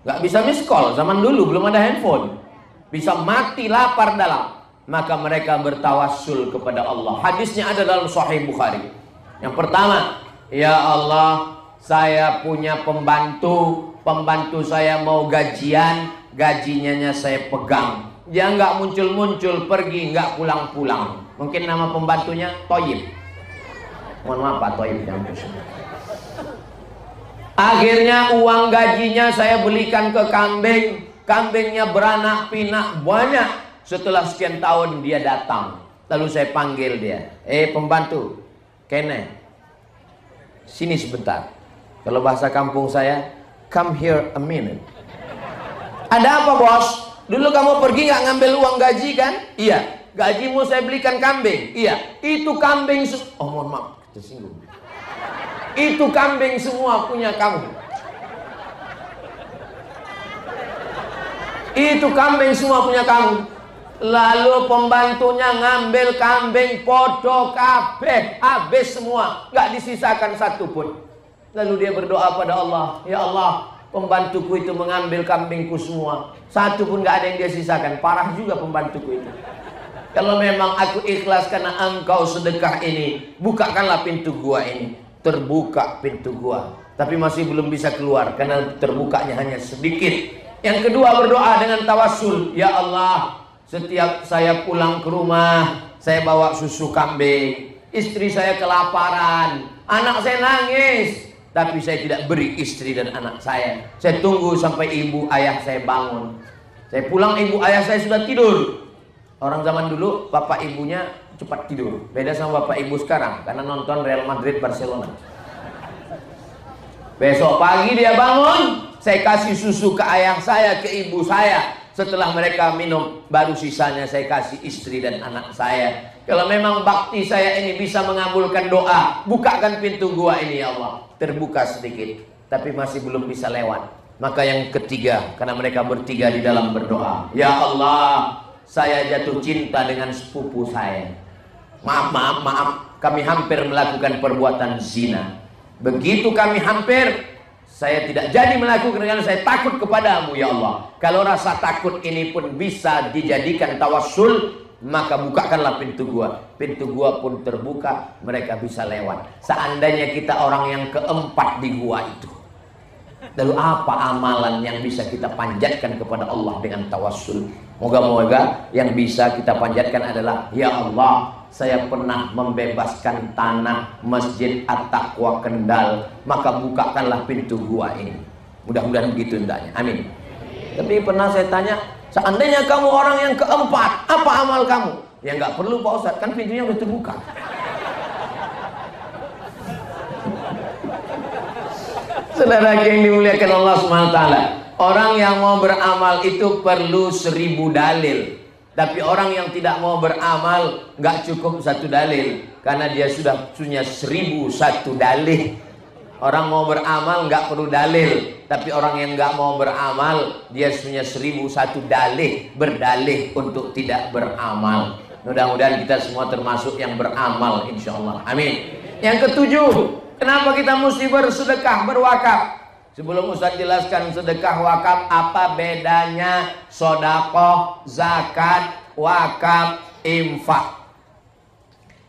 Gak bisa miss call, zaman dulu belum ada handphone. Bisa mati lapar dalam. Maka mereka bertawassul kepada Allah. Hadisnya ada dalam Sahih Bukhari. Yang pertama, ya Allah, saya punya pembantu. Pembantu saya mau gajian, gajinya saya pegang. Dia nggak muncul-muncul, pergi nggak pulang-pulang. Mungkin nama pembantunya Toyib. Mohon maaf Pak Toyib. Akhirnya uang gajinya saya belikan ke kambing. Kambingnya beranak pinak banyak. Setelah sekian tahun dia datang. Lalu saya panggil dia. Pembantu, kene, sini sebentar. Kalau bahasa kampung saya, come here a minute. Ada apa bos? Dulu kamu pergi nggak ngambil uang gaji kan? Iya. Gajimu saya belikan kambing. Iya. Itu kambing. Oh mohon maaf, tersinggung. Itu kambing semua punya kamu. Itu kambing semua punya kamu. Lalu pembantunya ngambil kambing podo kabeh, habis semua, nggak disisakan satu pun. Lalu dia berdoa pada Allah, ya Allah, pembantuku itu mengambil kambingku semua, satu pun nggak ada yang dia sisakan. Parah juga pembantuku itu. Kalau memang aku ikhlas karena engkau sedekah ini, bukakanlah pintu gua ini. Terbuka pintu gua, tapi masih belum bisa keluar karena terbukanya hanya sedikit. Yang kedua, berdoa dengan tawassul. Ya Allah, setiap saya pulang ke rumah, saya bawa susu kambing. Istri saya kelaparan, anak saya nangis, tapi saya tidak beri istri dan anak saya. Saya tunggu sampai ibu ayah saya bangun. Saya pulang, ibu ayah saya sudah tidur. Orang zaman dulu, bapak ibunya cepat tidur. Beda sama bapak ibu sekarang, karena nonton Real Madrid Barcelona. Besok pagi dia bangun, saya kasih susu ke ayah saya, ke ibu saya. Setelah mereka minum, baru sisanya saya kasih istri dan anak saya. Kalau memang bakti saya ini bisa mengabulkan doa, bukakan pintu gua ini ya Allah. Terbuka sedikit, tapi masih belum bisa lewat. Maka yang ketiga, karena mereka bertiga di dalam berdoa, ya Allah, saya jatuh cinta dengan sepupu saya. Maaf, kami hampir melakukan perbuatan zina. Begitu kami hampir, saya tidak jadi melakukan karena saya takut kepadamu ya Allah. Kalau rasa takut ini pun bisa dijadikan tawassul, maka bukakanlah pintu gua. Pintu gua pun terbuka, mereka bisa lewat. Seandainya kita orang yang keempat di gua itu, lalu apa amalan yang bisa kita panjatkan kepada Allah dengan tawassul? Moga-moga yang bisa kita panjatkan adalah, ya Allah, saya pernah membebaskan tanah Masjid At-Taqwa Kendal, maka bukakanlah pintu gua ini. Mudah-mudahan begitu hendaknya. Amin. Tapi pernah saya tanya, seandainya kamu orang yang keempat, apa amal kamu? Ya nggak perlu Pak Ustadz, kan pintunya udah terbuka. Saudara yang dimuliakan Allah SWT, orang yang mau beramal itu perlu 1000 dalil. Tapi orang yang tidak mau beramal nggak cukup 1 dalil, karena dia sudah punya 1001 dalil. Orang mau beramal nggak perlu dalil, tapi orang yang nggak mau beramal dia punya 1001 dalil, berdalih untuk tidak beramal. Mudah-mudahan kita semua termasuk yang beramal, insya Allah. Amin. Yang ketujuh, kenapa kita mesti bersedekah, berwakaf? Sebelum Ustaz jelaskan sedekah wakaf, apa bedanya sodakoh, zakat, wakaf, infak?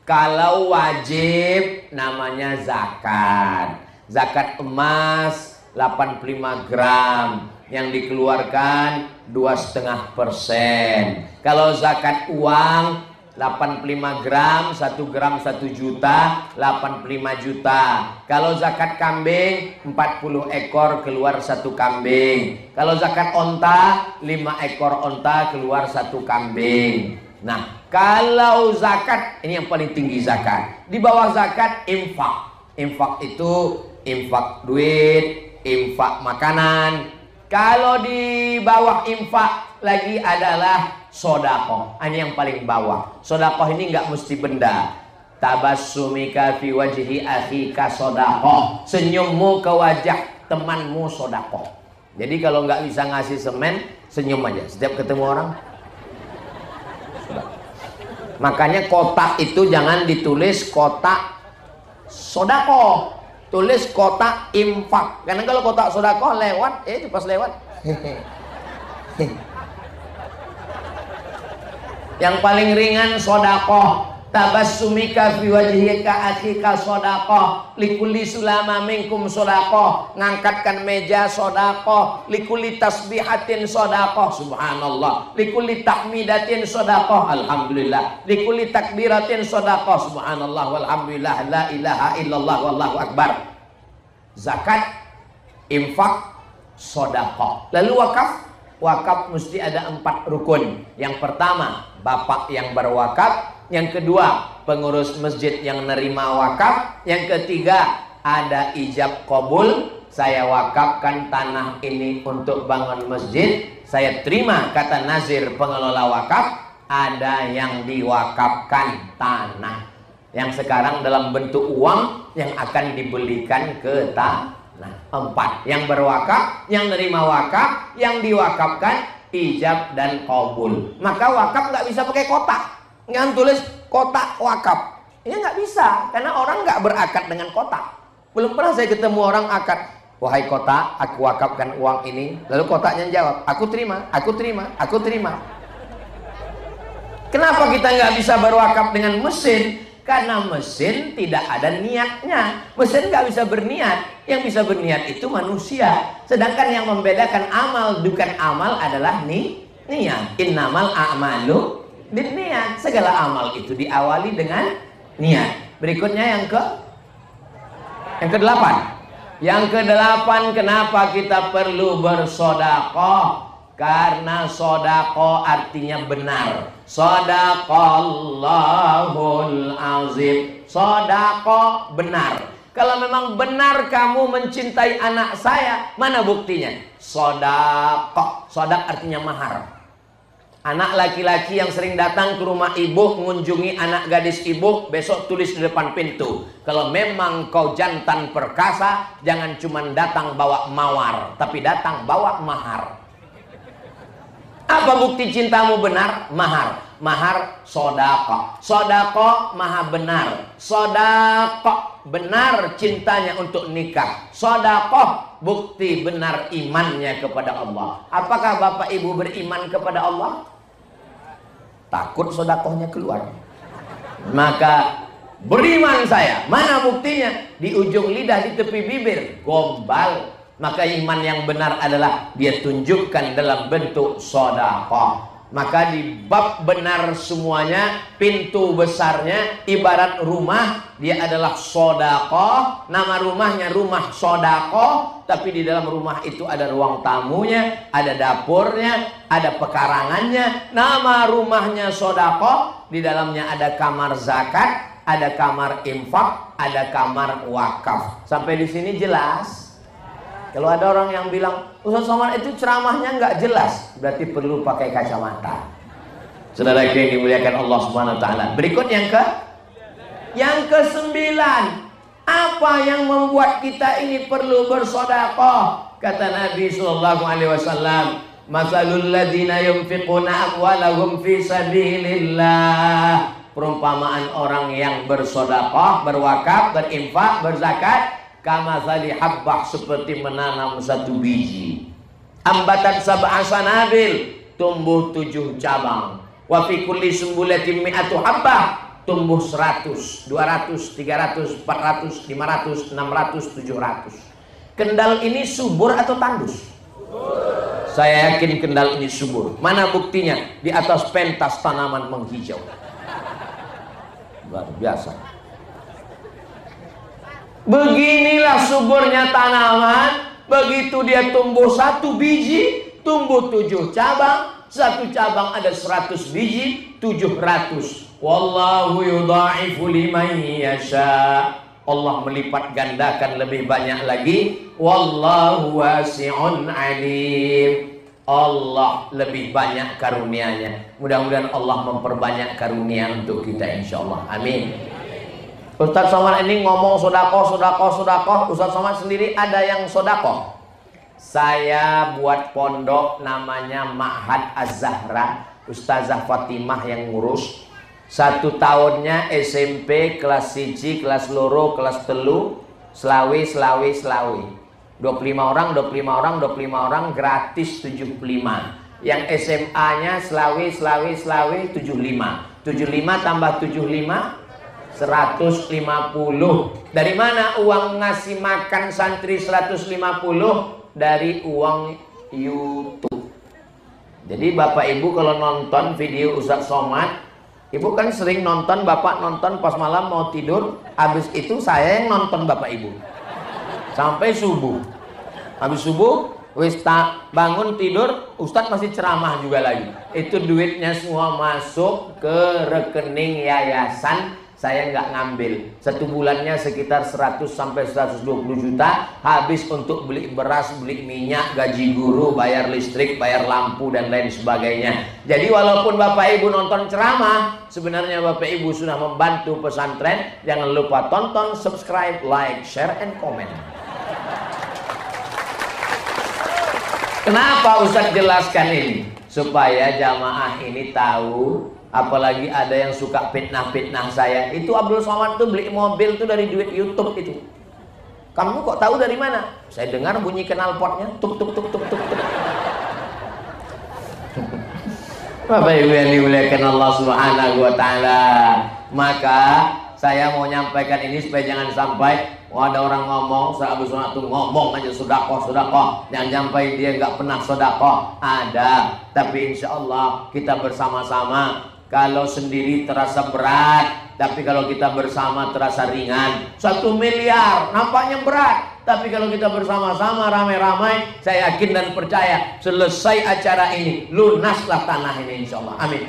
Kalau wajib namanya zakat. Zakat emas 85 gram yang dikeluarkan 2,5%. Kalau zakat uang 85 gram, 1 gram 1 juta, 85 juta. Kalau zakat kambing 40 ekor keluar 1 kambing. Kalau zakat onta 5 ekor onta keluar 1 kambing. Nah, kalau zakat, ini yang paling tinggi zakat. Di bawah zakat infak. Infak itu infak duit, infak makanan. Kalau di bawah infak lagi adalah sodakoh. Ini yang paling bawah. Sodakoh ini nggak mesti benda. Tabassumika fi wajhi akhika sodakoh. Senyummu ke wajah temanmu sodakoh. Jadi kalau nggak bisa ngasih semen, senyum aja setiap ketemu orang. Makanya kotak itu jangan ditulis kotak sodakoh, tulis kotak infak. Karena kalau kotak sodakoh lewat, itu pas lewat. Yang paling ringan sodakoh. Tabassumika fi wajhika akhika sodakoh. Likulli sulama minkum sodakoh. Ngangkatkan meja sodakoh. Likulli tasbihatin sodakoh. Subhanallah. Likulli tahmidatin sodakoh. Alhamdulillah. Likulli takbiratin sodakoh. Subhanallah walhamdulillah. La ilaha illallah wallahu akbar. Zakat, infak, sodakoh. Lalu wakaf. Wakaf mesti ada 4 rukun. Yang pertama, bapak yang berwakaf. Yang kedua, pengurus masjid yang nerima wakaf. Yang ketiga, ada ijab qabul. Saya wakafkan tanah ini untuk bangun masjid. Saya terima kata nazir pengelola wakaf. Ada yang diwakafkan tanah, yang sekarang dalam bentuk uang yang akan dibelikan ke tanah. 4. Yang berwakaf, yang nerima wakaf, yang diwakafkan, ijab dan qabul. Maka wakaf nggak bisa pakai kotak. Nggak tulis kotak wakaf. Ini nggak bisa, karena orang nggak berakad dengan kotak. Belum pernah saya ketemu orang akad. Wahai kotak, aku wakafkan uang ini. Lalu kotaknya jawab, aku terima, aku terima, aku terima. Kenapa kita nggak bisa berwakaf dengan mesin? Karena mesin tidak ada niatnya. Mesin nggak bisa berniat. Yang bisa berniat itu manusia. Sedangkan yang membedakan amal bukan amal adalah niat. Innamal a'malu niat. Segala amal itu diawali dengan niat. Berikutnya yang ke-8. Yang ke-8, kenapa kita perlu bersodakoh? Karena sodakoh artinya benar. Sodaqallahul azim. Sodakoh benar. Kalau memang benar kamu mencintai anak saya, mana buktinya? Sodakoh. Sodak artinya mahar. Anak laki-laki yang sering datang ke rumah ibu, mengunjungi anak gadis ibu, besok tulis di depan pintu. Kalau memang kau jantan perkasa, jangan cuma datang bawa mawar, tapi datang bawa mahar. Apa bukti cintamu benar? Mahar. Mahar sodako. Sodako maha benar. Sodako benar cintanya untuk nikah. Sodako bukti benar imannya kepada Allah. Apakah bapak ibu beriman kepada Allah? Takut sodakohnya keluar. Maka beriman saya. Mana buktinya? Di ujung lidah, di tepi bibir. Gombal. Maka iman yang benar adalah dia tunjukkan dalam bentuk sodakoh. Maka di bab benar semuanya, pintu besarnya ibarat rumah, dia adalah sodakoh. Nama rumahnya rumah sodakoh, tapi di dalam rumah itu ada ruang tamunya, ada dapurnya, ada pekarangannya. Nama rumahnya sodakoh, di dalamnya ada kamar zakat, ada kamar infak, ada kamar wakaf. Sampai di sini jelas? Kalau ada orang yang bilang Ustaz Somad itu ceramahnya nggak jelas, berarti perlu pakai kacamata. Saudara yang dimuliakan Allah Subhanahu wa taala. Berikut yang ke-9. Apa yang membuat kita ini perlu bersedekah? Kata Nabi sallallahu alaihi wasallam, "Masalul ladzina yunfiquna amwalahum fi sabilillah." Perumpamaan orang yang bersedekah, berwakaf, berinfak, berzakat, kamatsali habbah, seperti menanam satu biji. Ambatan sab'a sanabil, tumbuh 7 cabang. Wa fi kulli sumbulatin mi'atu habbah, tumbuh 100, 200, 300, 400, 500, 600, 700. Kendal ini subur atau tandus? Saya yakin Kendal ini subur. Mana buktinya? Di atas pentas tanaman menghijau. Luar biasa. Beginilah suburnya tanaman. Begitu dia tumbuh 1 biji, tumbuh 7 cabang. 1 cabang ada 100 biji, 700. Wallahu yudha'ifu liman yasha. Allah melipat gandakan lebih banyak lagi. Wallahu wasi'un alim. Allah lebih banyak karunia-Nya. Mudah-mudahan Allah memperbanyak karunia untuk kita insyaallah. Amin. Ustaz Somad ini ngomong sedekah. Ustaz Somad sendiri ada yang sedekah. Saya buat pondok namanya Ma'had Az-Zahra. Ustazah Fatimah yang ngurus. 1 tahunnya SMP kelas 1, kelas loro, kelas telu, selawi. 25 orang gratis 75. Yang SMA-nya selawi 75. 75 tambah 75 150. Dari mana uang ngasih makan santri 150? Dari uang YouTube. Jadi Bapak Ibu kalau nonton video Ustaz Somad, Ibu kan sering nonton, Bapak nonton pas malam mau tidur. Habis itu saya yang nonton Bapak Ibu sampai subuh. Habis subuh wis tak bangun tidur, Ustadz masih ceramah juga lagi. Itu duitnya semua masuk ke rekening yayasan. Saya nggak ngambil. 1 bulannya sekitar 100 sampai 120 juta. Habis untuk beli beras, beli minyak, gaji guru, bayar listrik, bayar lampu dan lain sebagainya. Jadi walaupun Bapak Ibu nonton ceramah, sebenarnya Bapak Ibu sudah membantu pesantren. Jangan lupa tonton, subscribe, like, share, and comment. Kenapa Ustadz jelaskan ini? Supaya jamaah ini tahu. Apalagi ada yang suka fitnah-fitnah saya. Itu Abdul Somad tuh beli mobil tuh dari duit YouTube itu. Kamu kok tahu dari mana? Saya dengar bunyi knalpotnya tuk tuk tuk tuk tuk tuk. Bapak Ibu yang dimuliakan Allah Subhanahu wa taala. Maka saya mau nyampaikan ini supaya jangan sampai ada orang ngomong, saya Abdul Somad tuh ngomong aja sedekah. Jangan sampai dia nggak pernah sedekah. Ada, tapi insya Allah kita bersama-sama. Kalau sendiri terasa berat, tapi kalau kita bersama terasa ringan. 1 miliar nampaknya berat, tapi kalau kita bersama-sama ramai-ramai, saya yakin dan percaya selesai acara ini lunaslah tanah ini insya Allah. Amin.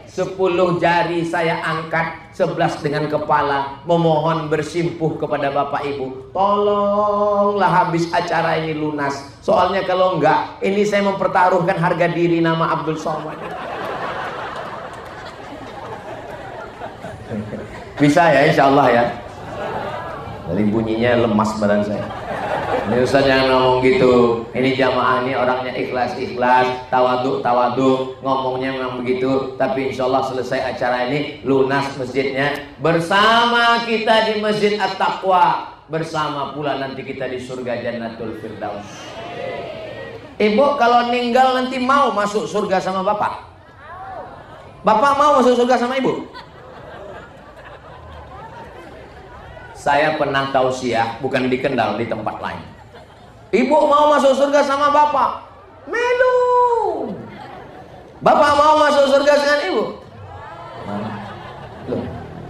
10 jari saya angkat, 11 dengan kepala, memohon bersimpuh kepada Bapak Ibu, tolonglah habis acara ini lunas. Soalnya kalau enggak, ini saya mempertaruhkan harga diri nama Abdul Somad. Bisa ya insya Allah ya. Dari bunyinya lemas badan saya. Ini Ustaz yang ngomong gitu. Ini jamaah ini orangnya ikhlas, tawaduk, ngomongnya memang begitu. Tapi insya Allah selesai acara ini lunas masjidnya. Bersama kita di Masjid At-Taqwa, bersama pula nanti kita di surga Jannatul Firdaus. Ibu kalau meninggal nanti mau masuk surga sama Bapak? Bapak mau masuk surga sama Ibu? Saya pernah tausiah, bukan di Kendal, di tempat lain. Ibu mau masuk surga sama Bapak? Melu. Bapak mau masuk surga dengan Ibu? Loh,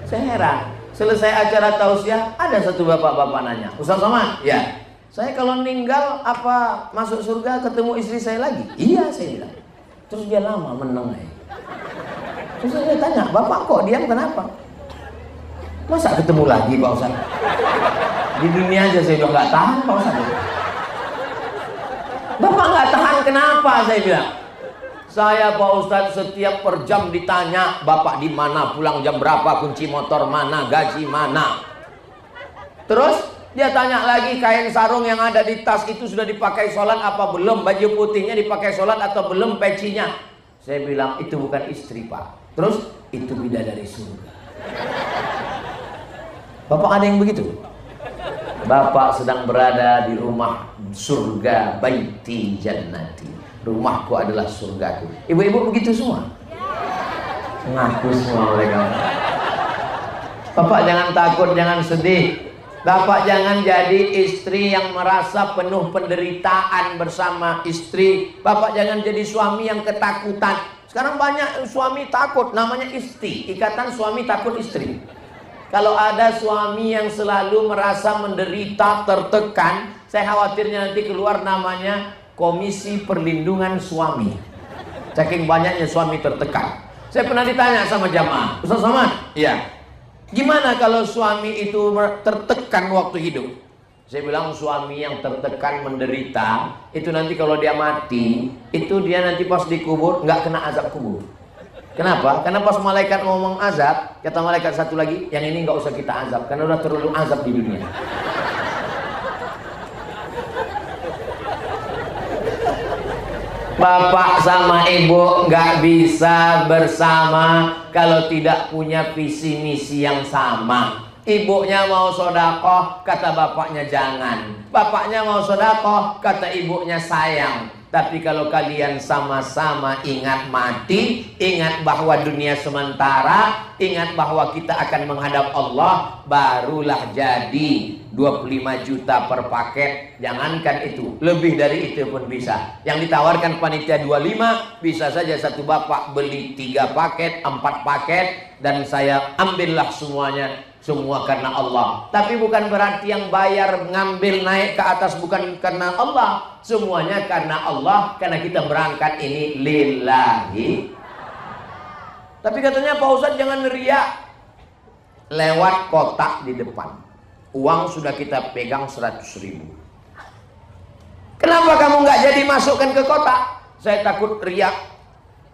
saya heran. Selesai acara tausiah, ada satu bapak-bapak nanya, Ustaz Somad, ya, saya kalau meninggal apa masuk surga ketemu istri saya lagi? Iya, saya bilang. Terus dia lama meneng. Terus saya tanya, Bapak kok diam kenapa? Masa ketemu lagi Pak Ustaz? Di dunia aja saya udah nggak tahan Pak Ustaz. Bapak nggak tahan kenapa? Saya bilang, saya Pak Ustadz setiap per jam ditanya, Bapak di mana, pulang jam berapa, kunci motor mana, gaji mana. Terus dia tanya lagi, kain sarung yang ada di tas itu sudah dipakai sholat apa belum, baju putihnya dipakai sholat atau belum, pecinya. Saya bilang, itu bukan istri Pak. Terus, itu bidadari surga. Bapak ada yang begitu? Bapak sedang berada di rumah surga, baiti jannati. Rumahku adalah surgaku. Ibu-ibu begitu semua? Ngaku semua mereka. Bapak jangan takut, jangan sedih. Bapak jangan jadi istri yang merasa penuh penderitaan bersama istri. Bapak jangan jadi suami yang ketakutan. Sekarang banyak suami takut, namanya isti, ikatan suami takut istri. Kalau ada suami yang selalu merasa menderita, tertekan, saya khawatirnya nanti keluar namanya Komisi Perlindungan Suami. Saking banyaknya suami tertekan. Saya pernah ditanya sama jamaah, Ustaz Somad, iya, gimana kalau suami itu tertekan waktu hidup? Saya bilang, suami yang tertekan, menderita, itu nanti kalau dia mati, itu dia nanti pas dikubur nggak kena azab kubur. Kenapa? Karena pas malaikat ngomong azab, kata malaikat satu lagi, yang ini nggak usah kita azab, karena udah terlalu azab di dunia. Bapak sama ibu nggak bisa bersama kalau tidak punya visi misi yang sama. Ibunya mau sodakoh, kata bapaknya jangan. Bapaknya mau sodakoh, kata ibunya sayang. Tapi kalau kalian sama-sama ingat mati, ingat bahwa dunia sementara, ingat bahwa kita akan menghadap Allah, barulah jadi 25 juta per paket. Jangankan itu, lebih dari itu pun bisa. Yang ditawarkan panitia 25, bisa saja satu bapak beli 3 paket, 4 paket, dan saya ambillah semuanya. Semua karena Allah. Tapi bukan berarti yang bayar ngambil naik ke atas bukan karena Allah. Semuanya karena Allah. Karena kita berangkat ini lillahi. Tapi katanya Pak Ustadz jangan riak. Lewat kotak di depan, uang sudah kita pegang 100.000. Kenapa kamu nggak jadi masukkan ke kotak? Saya takut riak.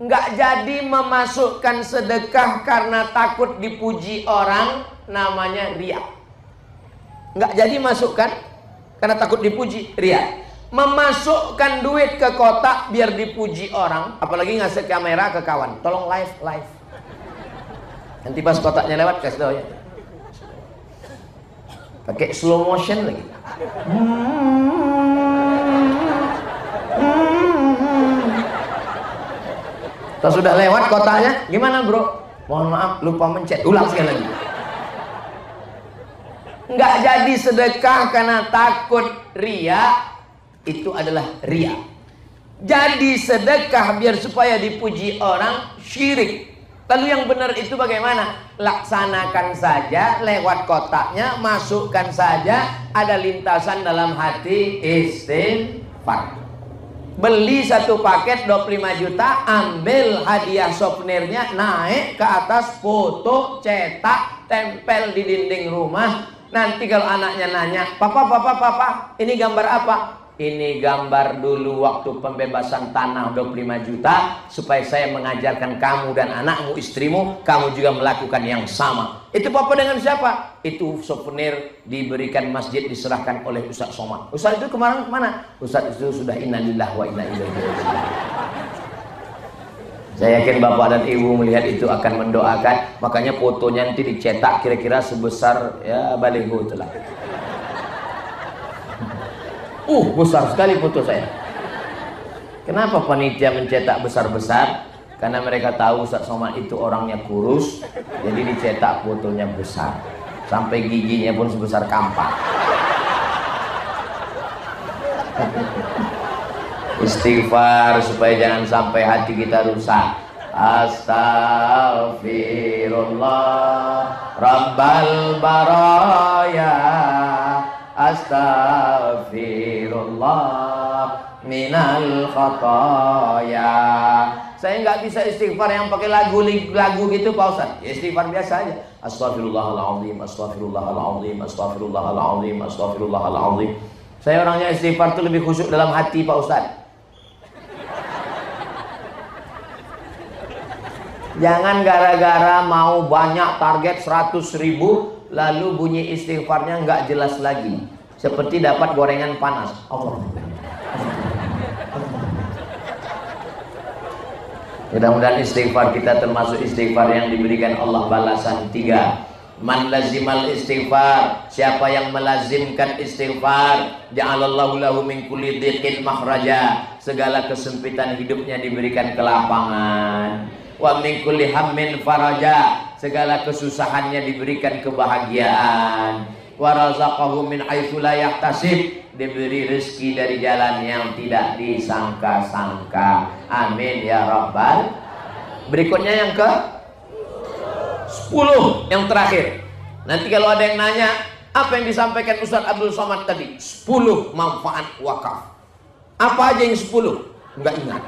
Nggak jadi memasukkan sedekah karena takut dipuji orang, namanya riak. Nggak jadi masukkan karena takut dipuji, riak. Memasukkan duit ke kotak biar dipuji orang, apalagi ngasih kamera ke kawan, tolong live. Nanti pas kotaknya lewat kasih tahu ya, pakai slow motion lagi. Kalau sudah lewat kotaknya, gimana bro? Mohon maaf, lupa mencet. Ulang sekali lagi. Nggak jadi sedekah karena takut ria, itu adalah ria. Jadi sedekah biar supaya dipuji orang, syirik. Lalu yang benar itu bagaimana? Laksanakan saja lewat kotaknya, masukkan saja, ada lintasan dalam hati, istighfar. Beli satu paket 25 juta, ambil hadiah souvenirnya, naik ke atas, foto, cetak, tempel di dinding rumah. Nanti kalau anaknya nanya, Papa, ini gambar apa? Ini gambar dulu waktu pembebasan tanah 25 juta, supaya saya mengajarkan kamu dan anakmu, istrimu, kamu juga melakukan yang sama. Itu Papa dengan siapa? Itu souvenir diberikan masjid, diserahkan oleh Ustaz Somad. Ustaz itu kemarin kemana? Ustaz itu sudah innalillahi wa inna ilaihi raji'un. Saya yakin Bapak dan Ibu melihat itu akan mendoakan. Makanya fotonya nanti dicetak kira-kira sebesar ya baliho itulah. Besar sekali foto saya. Kenapa panitia mencetak besar-besar? Karena mereka tahu Ustaz Somad itu orangnya kurus, jadi dicetak fotonya besar. Sampai giginya pun sebesar kampak. Istighfar supaya jangan sampai hati kita rusak. Astaghfirullah Rabbal baraya, astaghfirullah minal khataya. Saya nggak bisa istighfar yang pakai lagu gitu Pak Ustaz. Ya, istighfar biasa aja. Astaghfirullahaladzim, astaghfirullahaladzim, astaghfirullahaladzim, astaghfirullahaladzim. Saya orangnya istighfar itu lebih khusyuk dalam hati Pak Ustadz. Jangan gara-gara mau banyak target 100.000 lalu bunyi istighfarnya nggak jelas lagi, seperti dapat gorengan panas. Allah. Mudah-mudahan istighfar kita termasuk istighfar yang diberikan Allah balasan 3. Man lazimal istighfar, siapa yang melazimkan istighfar, ja'alallahu lahu min kulli dhiqin makhraja, segala kesempitan hidupnya diberikan kelapangan. Wa min kulli hammin faraja, segala kesusahannya diberikan kebahagiaan. Wa razaqahu min haitsu la yahtasib, diberi rezeki dari jalan yang tidak disangka-sangka. Amin ya rabbal. Berikutnya yang ke 10, yang terakhir. Nanti kalau ada yang nanya, apa yang disampaikan Ustaz Abdul Somad tadi? 10 manfaat wakaf. Apa aja yang 10? Enggak ingat.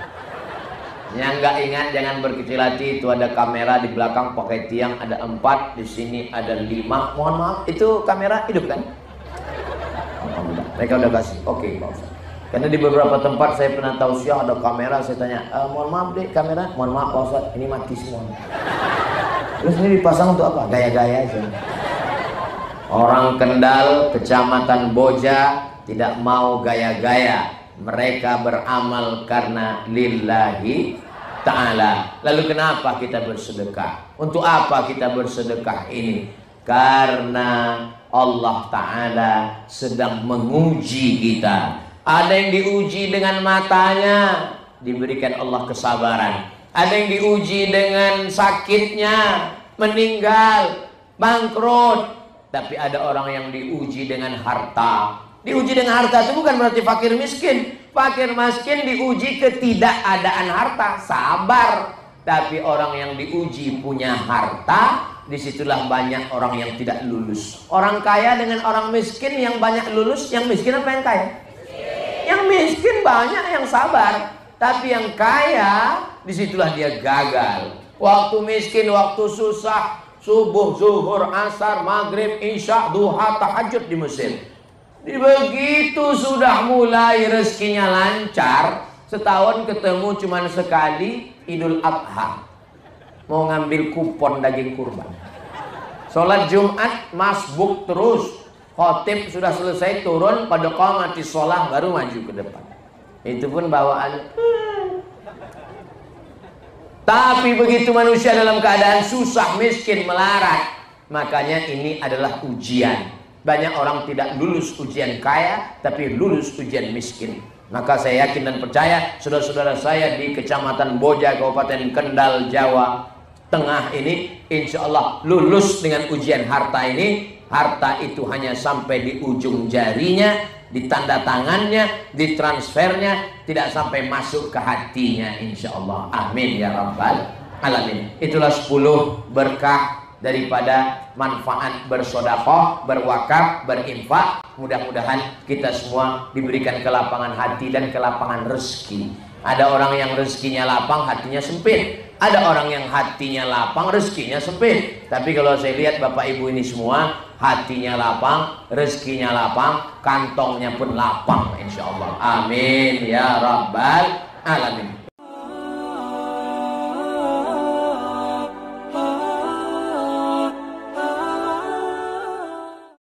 Yang enggak ingat jangan berkecil hati. Itu ada kamera di belakang pakai tiang, ada 4, di sini ada 5. Mohon maaf, itu kamera hidup kan? Mereka udah kasih. Oke, Pak Ustaz. Karena di beberapa tempat saya pernah tausiah ada kamera, saya tanya, mohon maaf deh kamera, mohon maaf Pak Ustaz, ini mati semua. Terus ini dipasang untuk apa? Gaya-gaya aja. Orang Kendal, Kecamatan Boja tidak mau gaya-gaya. Mereka beramal karena lillahi ta'ala. Lalu kenapa kita bersedekah? Untuk apa kita bersedekah ini? Karena Allah Ta'ala sedang menguji kita. Ada yang diuji dengan matanya, diberikan Allah kesabaran. Ada yang diuji dengan sakitnya, meninggal, bangkrut. Tapi ada orang yang diuji dengan harta. Diuji dengan harta itu bukan berarti fakir miskin. Fakir miskin diuji ketidakadaan harta, sabar. Tapi orang yang diuji punya harta, disitulah banyak orang yang tidak lulus. Orang kaya dengan orang miskin yang banyak lulus, yang miskin apa yang kaya? Yang miskin banyak yang sabar. Tapi yang kaya, disitulah dia gagal. Waktu miskin, waktu susah, subuh, zuhur, asar, maghrib, isya, duha, tahajud di Mesir. Begitu sudah mulai rezekinya lancar, setahun ketemu cuma sekali Idul Adha. Mau ngambil kupon daging kurban. Sholat Jumat masbuk terus. Khotib sudah selesai turun pada qamati sholah baru maju ke depan. Itu pun bawaan. Tapi begitu manusia dalam keadaan susah, miskin, melarat, makanya ini adalah ujian. Banyak orang tidak lulus ujian kaya, tapi lulus ujian miskin. Maka saya yakin dan percaya, saudara-saudara saya di Kecamatan Boja, Kabupaten Kendal, Jawa Tengah ini, insya Allah lulus dengan ujian harta ini. Harta itu hanya sampai di ujung jarinya, di tanda tangannya, di transfernya, tidak sampai masuk ke hatinya, insya Allah. Amin ya rabbal alamin. Itulah 10 berkah daripada manfaat bersedekah, berwakaf, berinfak. Mudah-mudahan kita semua diberikan kelapangan hati dan kelapangan rezeki. Ada orang yang rezekinya lapang, hatinya sempit. Ada orang yang hatinya lapang, rezekinya sempit. Tapi kalau saya lihat Bapak Ibu ini semua, hatinya lapang, rezekinya lapang, kantongnya pun lapang, insya Allah. Amin ya rabbal alamin.